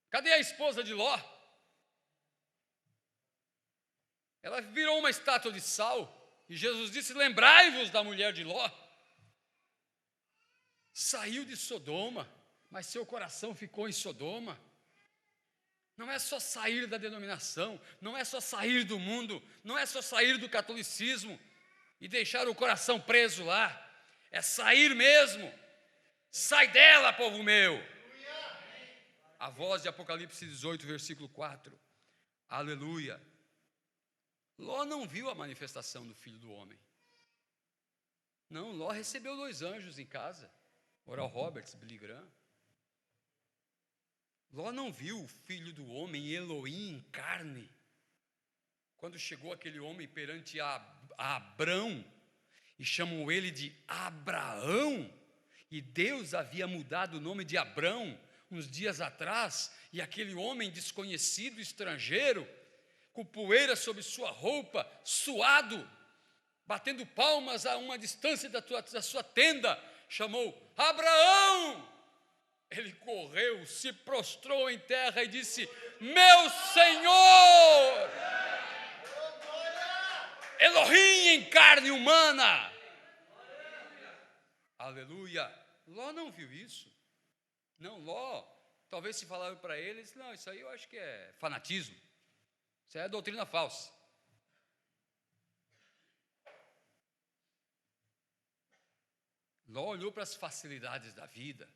Cadê a esposa de Ló? Ela virou uma estátua de sal. E Jesus disse, lembrai-vos da mulher de Ló. Saiu de Sodoma, mas seu coração ficou em Sodoma. Não é só sair da denominação, não é só sair do mundo, não é só sair do catolicismo e deixar o coração preso lá. É sair mesmo. Sai dela, povo meu. A voz de Apocalipse 18, versículo 4. Aleluia. Ló não viu a manifestação do Filho do Homem. Não, Ló recebeu 2 anjos em casa. Oral Roberts, Billy Graham. Ló não viu o Filho do Homem, Elohim em carne. Quando chegou aquele homem perante a Abrão, e chamou ele de Abraão, e Deus havia mudado o nome de Abrão uns dias atrás, e aquele homem desconhecido, estrangeiro, com poeira sobre sua roupa, suado, batendo palmas a uma distância da sua tenda, chamou Abraão. Ele correu, se prostrou em terra e disse, meu Senhor, Elohim em carne humana. Aleluia. Ló não viu isso. Não, Ló, talvez se falaram para ele, disse, não, isso aí eu acho que é fanatismo. Isso aí é doutrina falsa. Ló olhou para as facilidades da vida.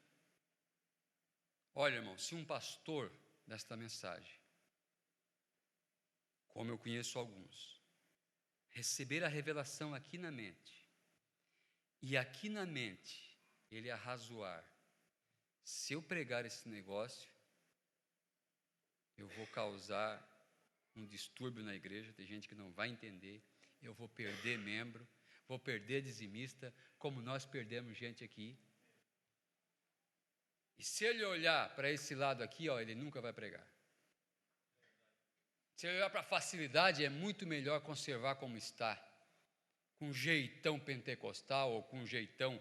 Olha, irmão, se um pastor desta mensagem, como eu conheço alguns, receber a revelação aqui na mente, e aqui na mente ele arrazoar, se eu pregar esse negócio, eu vou causar um distúrbio na igreja, tem gente que não vai entender, eu vou perder membro, vou perder dizimista, como nós perdemos gente aqui. E se ele olhar para esse lado aqui, ele nunca vai pregar. Se ele olhar para a facilidade, é muito melhor conservar como está, com um jeitão pentecostal ou com um jeitão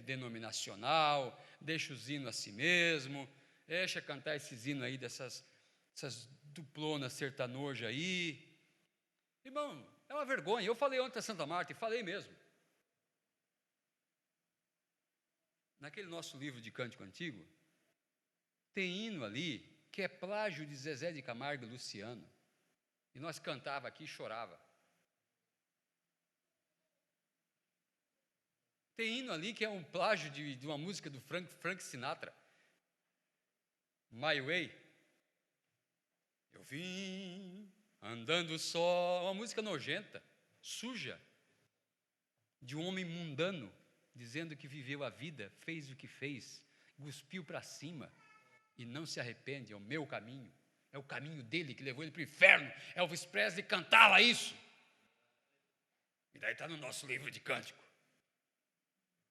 denominacional, deixa os hinos a si mesmo, deixa cantar esses hinos aí essas duplonas sertanojas aí. Irmão, é uma vergonha. Eu falei ontem a Santa Marta, e falei mesmo. Naquele nosso livro de Cântico Antigo, tem hino ali que é plágio de Zezé de Camargo e Luciano. E nós cantava aqui e chorava. Tem hino ali que é um plágio de uma música do Frank Sinatra. My Way. Eu vim andando só, uma música nojenta, suja, de um homem mundano, dizendo que viveu a vida, fez o que fez, cuspiu para cima e não se arrepende, é o meu caminho, é o caminho dele que levou ele para o inferno. Elvis Presley cantava isso. E daí está no nosso livro de cântico.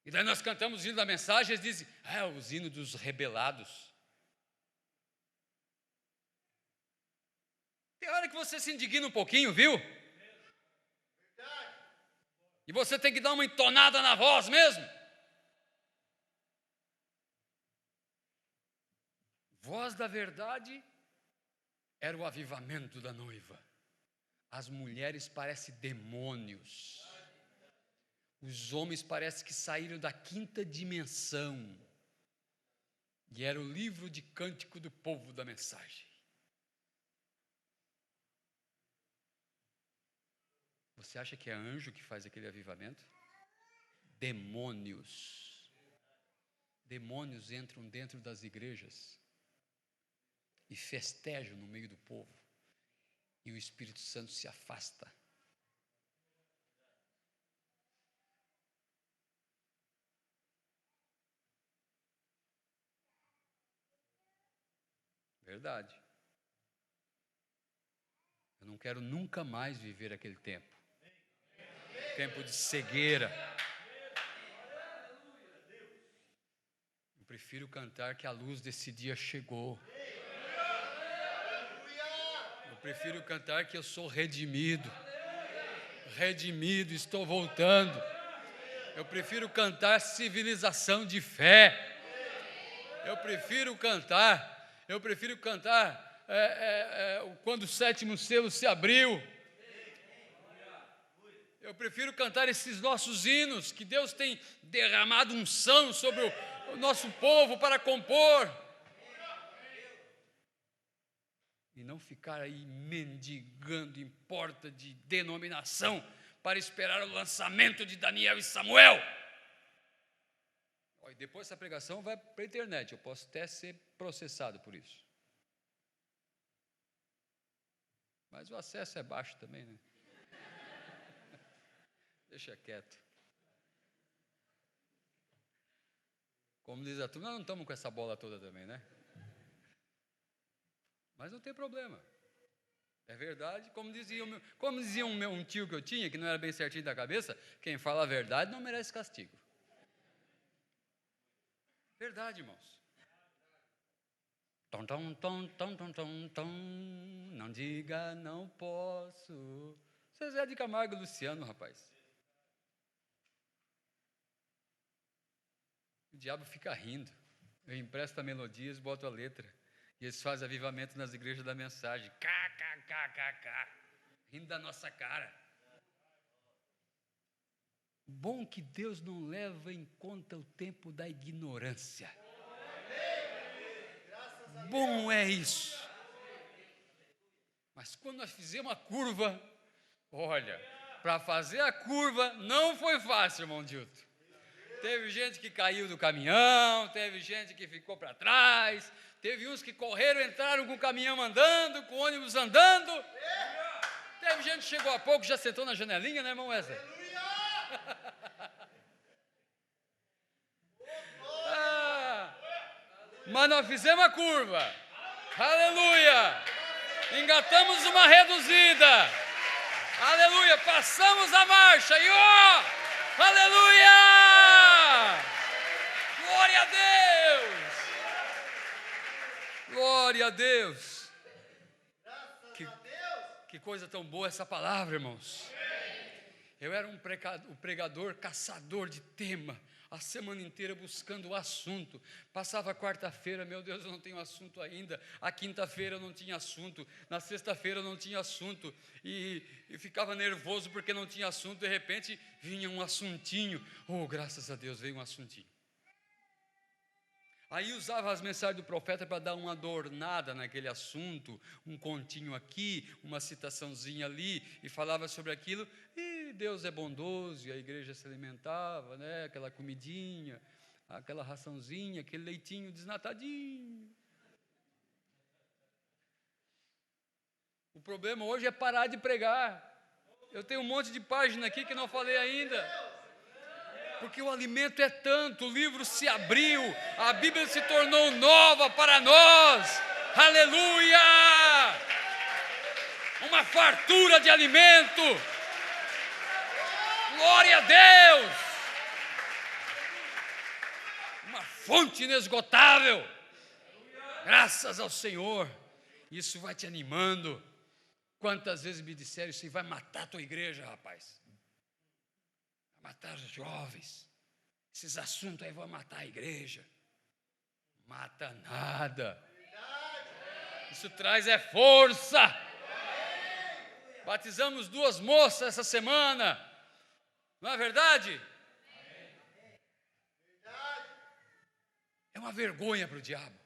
E daí nós cantamos o hino da mensagem, eles dizem, os hinos dos rebelados. Tem hora que você se indigna um pouquinho, viu? E você tem que dar uma entonada na voz mesmo. Voz da verdade era o avivamento da noiva. As mulheres parecem demônios. Os homens parecem que saíram da quinta dimensão. E era o livro de cântico do povo da mensagem. Você acha que é anjo que faz aquele avivamento? Demônios. Demônios entram dentro das igrejas e festejam no meio do povo. E o Espírito Santo se afasta. Verdade. Eu não quero nunca mais viver aquele tempo. Tempo de cegueira. Eu prefiro cantar que a luz desse dia chegou. Eu prefiro cantar que eu sou redimido. Redimido, estou voltando. Eu prefiro cantar civilização de fé. Eu prefiro cantar quando o sétimo selo se abriu. Eu prefiro cantar esses nossos hinos, que Deus tem derramado unção sobre o nosso povo para compor. E não ficar aí mendigando em porta de denominação para esperar o lançamento de Daniel e Samuel. E depois essa pregação vai para a internet, eu posso até ser processado por isso. Mas o acesso é baixo também, né? Deixa quieto. Como diz a turma, nós não estamos com essa bola toda também, né? Mas não tem problema. É verdade, como dizia um tio que eu tinha, que não era bem certinho da cabeça, quem fala a verdade não merece castigo. Verdade, irmãos. Tom, tom, tom, tom, tom, tom, tom, não diga não posso. Zezé de Camargo e Luciano, rapaz. O diabo fica rindo. Eu empresto a melodias, boto a letra. E eles fazem avivamento nas igrejas da mensagem. KKKKK. Rindo da nossa cara. Bom que Deus não leva em conta o tempo da ignorância. Bom é isso. Mas quando nós fizemos a curva, olha, para fazer a curva não foi fácil, irmão Dilton. Teve gente que caiu do caminhão, teve gente que ficou para trás, teve uns que correram, entraram com o caminhão andando, com o ônibus andando. Teve gente que chegou há pouco, já sentou na janelinha, né, irmão Wesley? Mas nós fizemos a curva. Aleluia! Engatamos uma reduzida. Aleluia! Passamos a marcha e aleluia! Glória a Deus! Glória a Deus! Que coisa tão boa essa palavra, irmãos. Eu era um pregador, caçador de tema, a semana inteira buscando o assunto. Passava a quarta-feira, meu Deus, eu não tenho assunto ainda. A quinta-feira eu não tinha assunto. Na sexta-feira eu não tinha assunto. E ficava nervoso porque não tinha assunto. De repente vinha um assuntinho. Oh, graças a Deus, veio um assuntinho. Aí usava as mensagens do profeta para dar uma adornada naquele assunto, um continho aqui, uma citaçãozinha ali, e falava sobre aquilo, e Deus é bondoso, e a igreja se alimentava, né? Aquela comidinha, aquela raçãozinha, aquele leitinho desnatadinho. O problema hoje é parar de pregar. Eu tenho um monte de página aqui que não falei ainda. porque o alimento é tanto, o livro se abriu, a Bíblia se tornou nova para nós. Aleluia! Uma fartura de alimento. Glória a Deus! Uma fonte inesgotável. Graças ao Senhor. Isso vai te animando. Quantas vezes me disseram, isso vai matar a tua igreja, rapaz. Vai matar os jovens. Esses assuntos aí vão matar a igreja. Mata nada. Isso traz força. Batizamos 2 moças essa semana. Não é verdade? É uma vergonha para o diabo.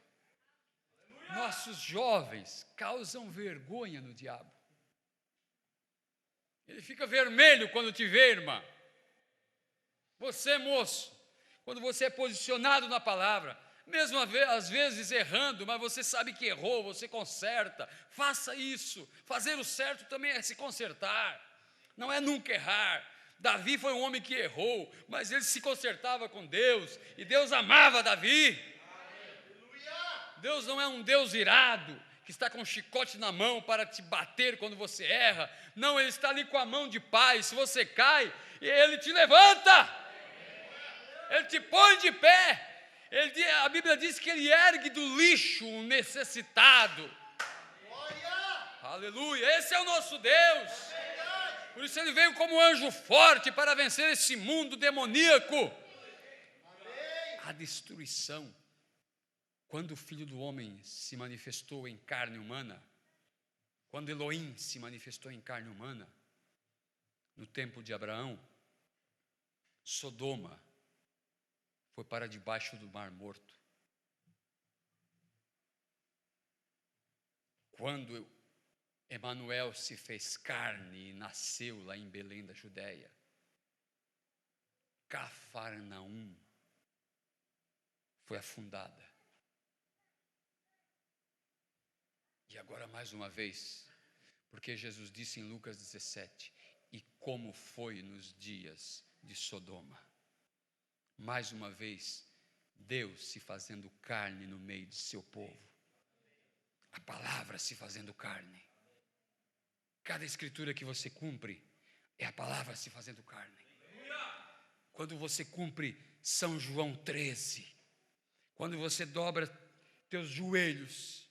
Nossos jovens causam vergonha no diabo. Ele fica vermelho quando te vê, irmã. Você, moço, quando você é posicionado na palavra, mesmo às vezes errando, mas você sabe que errou, você conserta. Faça isso. Fazer o certo também é se consertar. Não é nunca errar. Davi foi um homem que errou, mas ele se consertava com Deus, e Deus amava Davi. Deus não é um Deus irado, que está com um chicote na mão para te bater quando você erra. Não, Ele está ali com a mão de paz. Se você cai, Ele te levanta. Ele te põe de pé. A Bíblia diz que Ele ergue do lixo um necessitado. Aleluia, esse é o nosso Deus. Por isso Ele veio como um anjo forte para vencer esse mundo demoníaco. A destruição. Quando o Filho do Homem se manifestou em carne humana, quando Elohim se manifestou em carne humana, no tempo de Abraão, Sodoma foi para debaixo do Mar Morto. Quando Emanuel se fez carne e nasceu lá em Belém da Judéia, Cafarnaum foi afundada. E agora mais uma vez, porque Jesus disse em Lucas 17, e como foi nos dias de Sodoma. Mais uma vez, Deus se fazendo carne no meio de seu povo. A palavra se fazendo carne. Cada escritura que você cumpre, é a palavra se fazendo carne. Quando você cumpre São João 13, quando você dobra teus joelhos,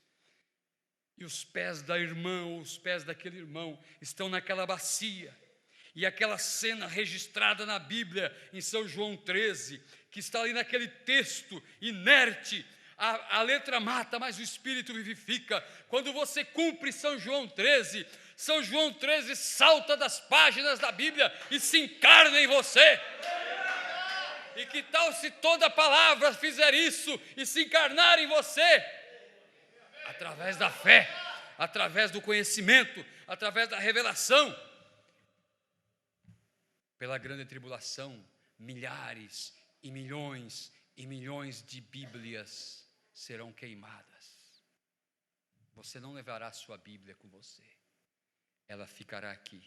e os pés da irmã ou os pés daquele irmão estão naquela bacia, e aquela cena registrada na Bíblia, em São João 13, que está ali naquele texto inerte, a letra mata, mas o Espírito vivifica. Quando você cumpre São João 13 salta das páginas da Bíblia e se encarna em você. E que tal se toda a palavra fizer isso e se encarnar em você? Através da fé, através do conhecimento, através da revelação. Pela grande tribulação, milhares e milhões de Bíblias serão queimadas. Você não levará a sua Bíblia com você. Ela ficará aqui.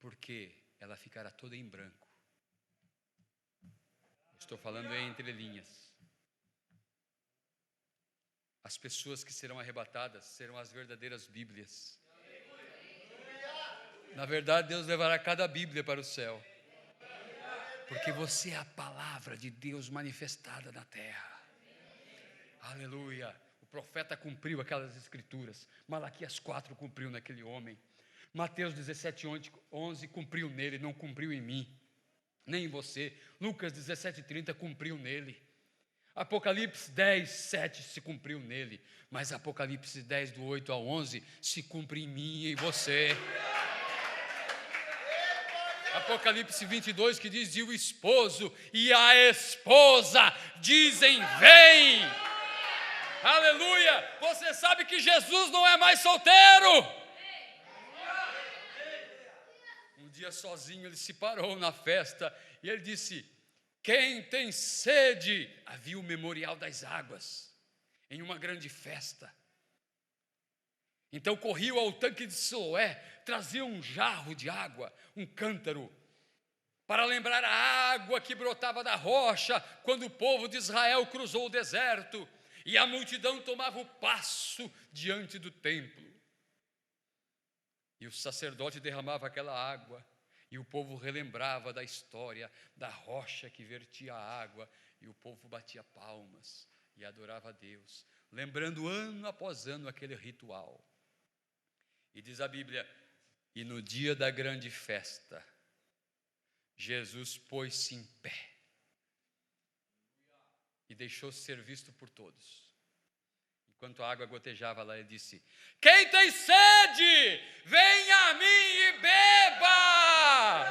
Porque ela ficará toda em branco. Estou falando entre linhas. As pessoas que serão arrebatadas serão as verdadeiras Bíblias. Na verdade, Deus levará cada Bíblia para o céu. Porque você é a palavra de Deus manifestada na terra. Aleluia. O profeta cumpriu aquelas escrituras. Malaquias 4 cumpriu naquele homem. Mateus 17:11 cumpriu nele, não cumpriu em mim, nem em você. Lucas 17:30 cumpriu nele. Apocalipse 10:7 se cumpriu nele, mas Apocalipse 10, do 8 ao 11, se cumpre em mim e em você. Apocalipse 22, que diz, e o esposo e a esposa dizem, vem. Aleluia, você sabe que Jesus não é mais solteiro. Um dia sozinho ele se parou na festa e ele disse, quem tem sede? Havia o memorial das águas, em uma grande festa. Então corriam ao tanque de Siloé, traziam um jarro de água, um cântaro, para lembrar a água que brotava da rocha quando o povo de Israel cruzou o deserto e a multidão tomava o passo diante do templo. E o sacerdote derramava aquela água, e o povo relembrava da história da rocha que vertia a água, e o povo batia palmas e adorava a Deus, lembrando ano após ano aquele ritual. E diz a Bíblia, e no dia da grande festa, Jesus pôs-se em pé e deixou ser visto por todos. Enquanto a água gotejava lá, ele disse: quem tem sede, venha a mim e beba.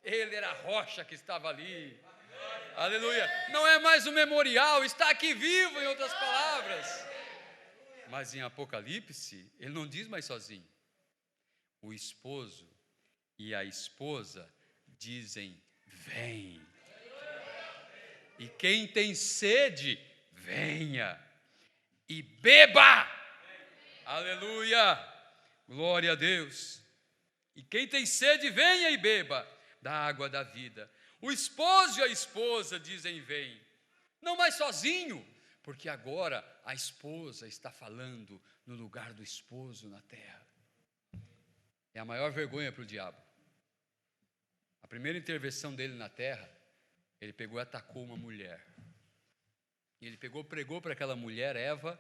Ele era a rocha que estava ali. Aleluia. Não é mais um memorial, está aqui vivo, em outras palavras. Mas em Apocalipse, ele não diz mais sozinho. O esposo e a esposa dizem: vem. E quem tem sede, venha e beba. Aleluia, glória a Deus. E quem tem sede, venha e beba da água da vida. O esposo e a esposa dizem: vem. Não mais sozinho, porque agora a esposa está falando no lugar do esposo na terra. É a maior vergonha para o diabo. A primeira intervenção dele na terra, ele pegou e atacou uma mulher. E ele pregou para aquela mulher, Eva,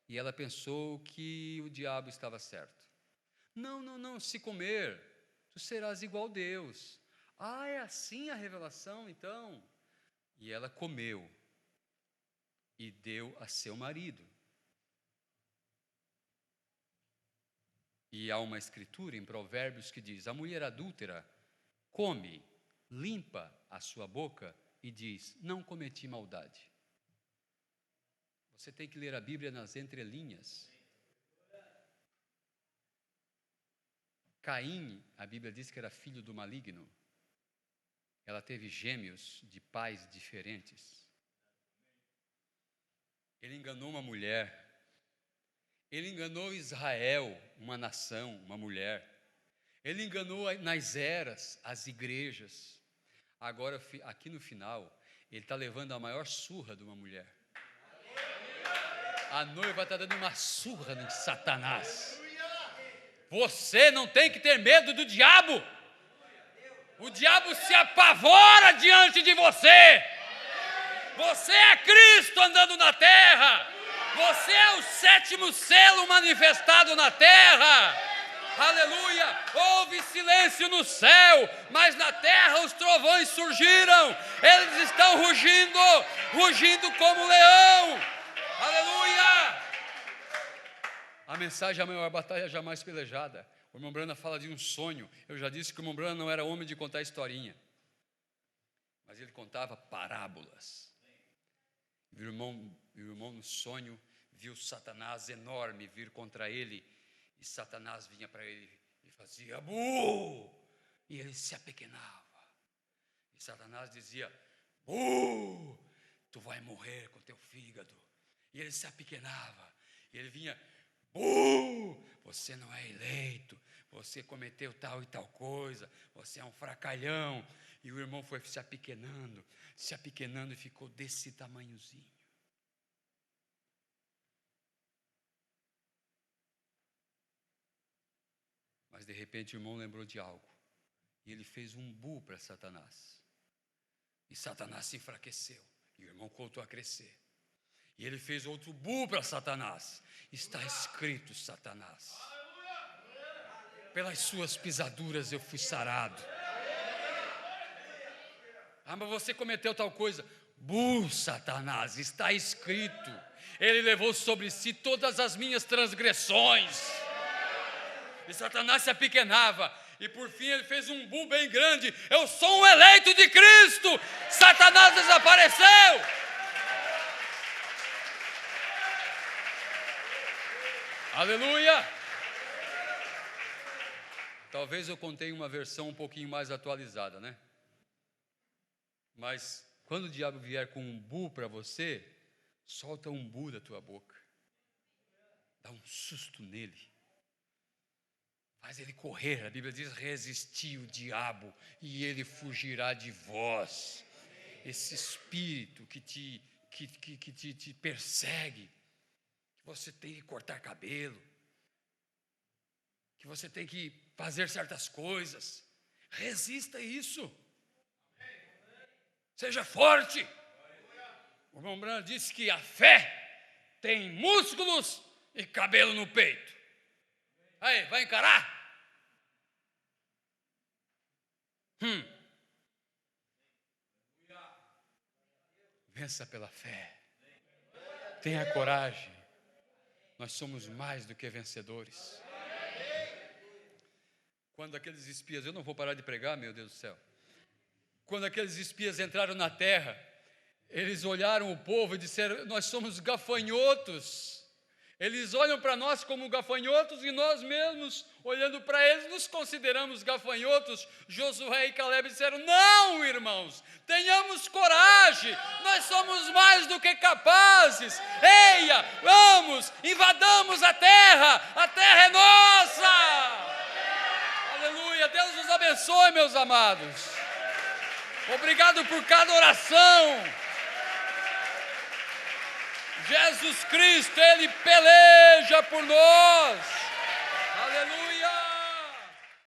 e ela pensou que o diabo estava certo. Não, se comer, tu serás igual a Deus. Ah, é assim a revelação, então? E ela comeu e deu a seu marido. E há uma escritura em Provérbios que diz: a mulher adúltera come, limpa a sua boca e diz: não cometi maldade. Você tem que ler a Bíblia nas entrelinhas. Caim, a Bíblia diz que era filho do maligno. Ela teve gêmeos de pais diferentes. Ele enganou uma mulher. Ele enganou Israel, uma nação, uma mulher. Ele enganou nas eras as igrejas. Agora, aqui no final, ele está levando a maior surra de uma mulher. A noiva está dando uma surra em Satanás. Você não tem que ter medo do diabo. O diabo se apavora diante de você. Você é Cristo andando na terra. Você é o 7º selo manifestado na terra. Aleluia. Houve silêncio no céu, mas na terra os trovões surgiram. Eles estão rugindo como leão. Aleluia! A mensagem: a maior batalha jamais pelejada. O irmão Brana fala de um sonho. Eu já disse que o irmão Brana não era homem de contar historinha, mas ele contava parábolas. O irmão no sonho viu Satanás enorme vir contra ele, e Satanás vinha para ele e fazia bu, e ele se apequenava. E Satanás dizia: bu, tu vai morrer com teu fígado. E ele se apequenava, e ele vinha: você não é eleito, você cometeu tal e tal coisa, você é um fracalhão. E o irmão foi se apequenando e ficou desse tamanhozinho. Mas de repente o irmão lembrou de algo, e ele fez um bu para Satanás. E Satanás se enfraqueceu, e o irmão voltou a crescer. E ele fez outro bu para Satanás. Está escrito, Satanás: pelas suas pisaduras eu fui sarado. Ah, mas você cometeu tal coisa. Bu, Satanás, está escrito. Ele levou sobre si todas as minhas transgressões. E Satanás se apequenava. E por fim ele fez um bu bem grande: eu sou um eleito de Cristo. Satanás desapareceu. Aleluia! Talvez eu contei uma versão um pouquinho mais atualizada, né? Mas quando o diabo vier com um bu para você, solta um bu da tua boca. Dá um susto nele. Mas ele correr, a Bíblia diz, resistir o diabo e ele fugirá de vós. Esse espírito que te persegue, que você tem que cortar cabelo, que você tem que fazer certas coisas, resista a isso. Seja forte. O irmão Branham disse que a fé tem músculos e cabelo no peito. Aí, vai encarar? Vença pela fé. Tenha coragem. Nós somos mais do que vencedores. Quando aqueles espias, eu não vou parar de pregar, meu Deus do céu. Quando aqueles espias entraram na terra, eles olharam o povo e disseram, nós somos gafanhotos. Eles olham para nós como gafanhotos e nós mesmos, olhando para eles, nos consideramos gafanhotos. Josué e Caleb disseram, não, irmãos, tenhamos coragem, nós somos mais do que capazes. Eia, vamos, invadamos a terra é nossa. Aleluia, Deus nos abençoe, meus amados. Obrigado por cada oração. Jesus Cristo, Ele peleja por nós.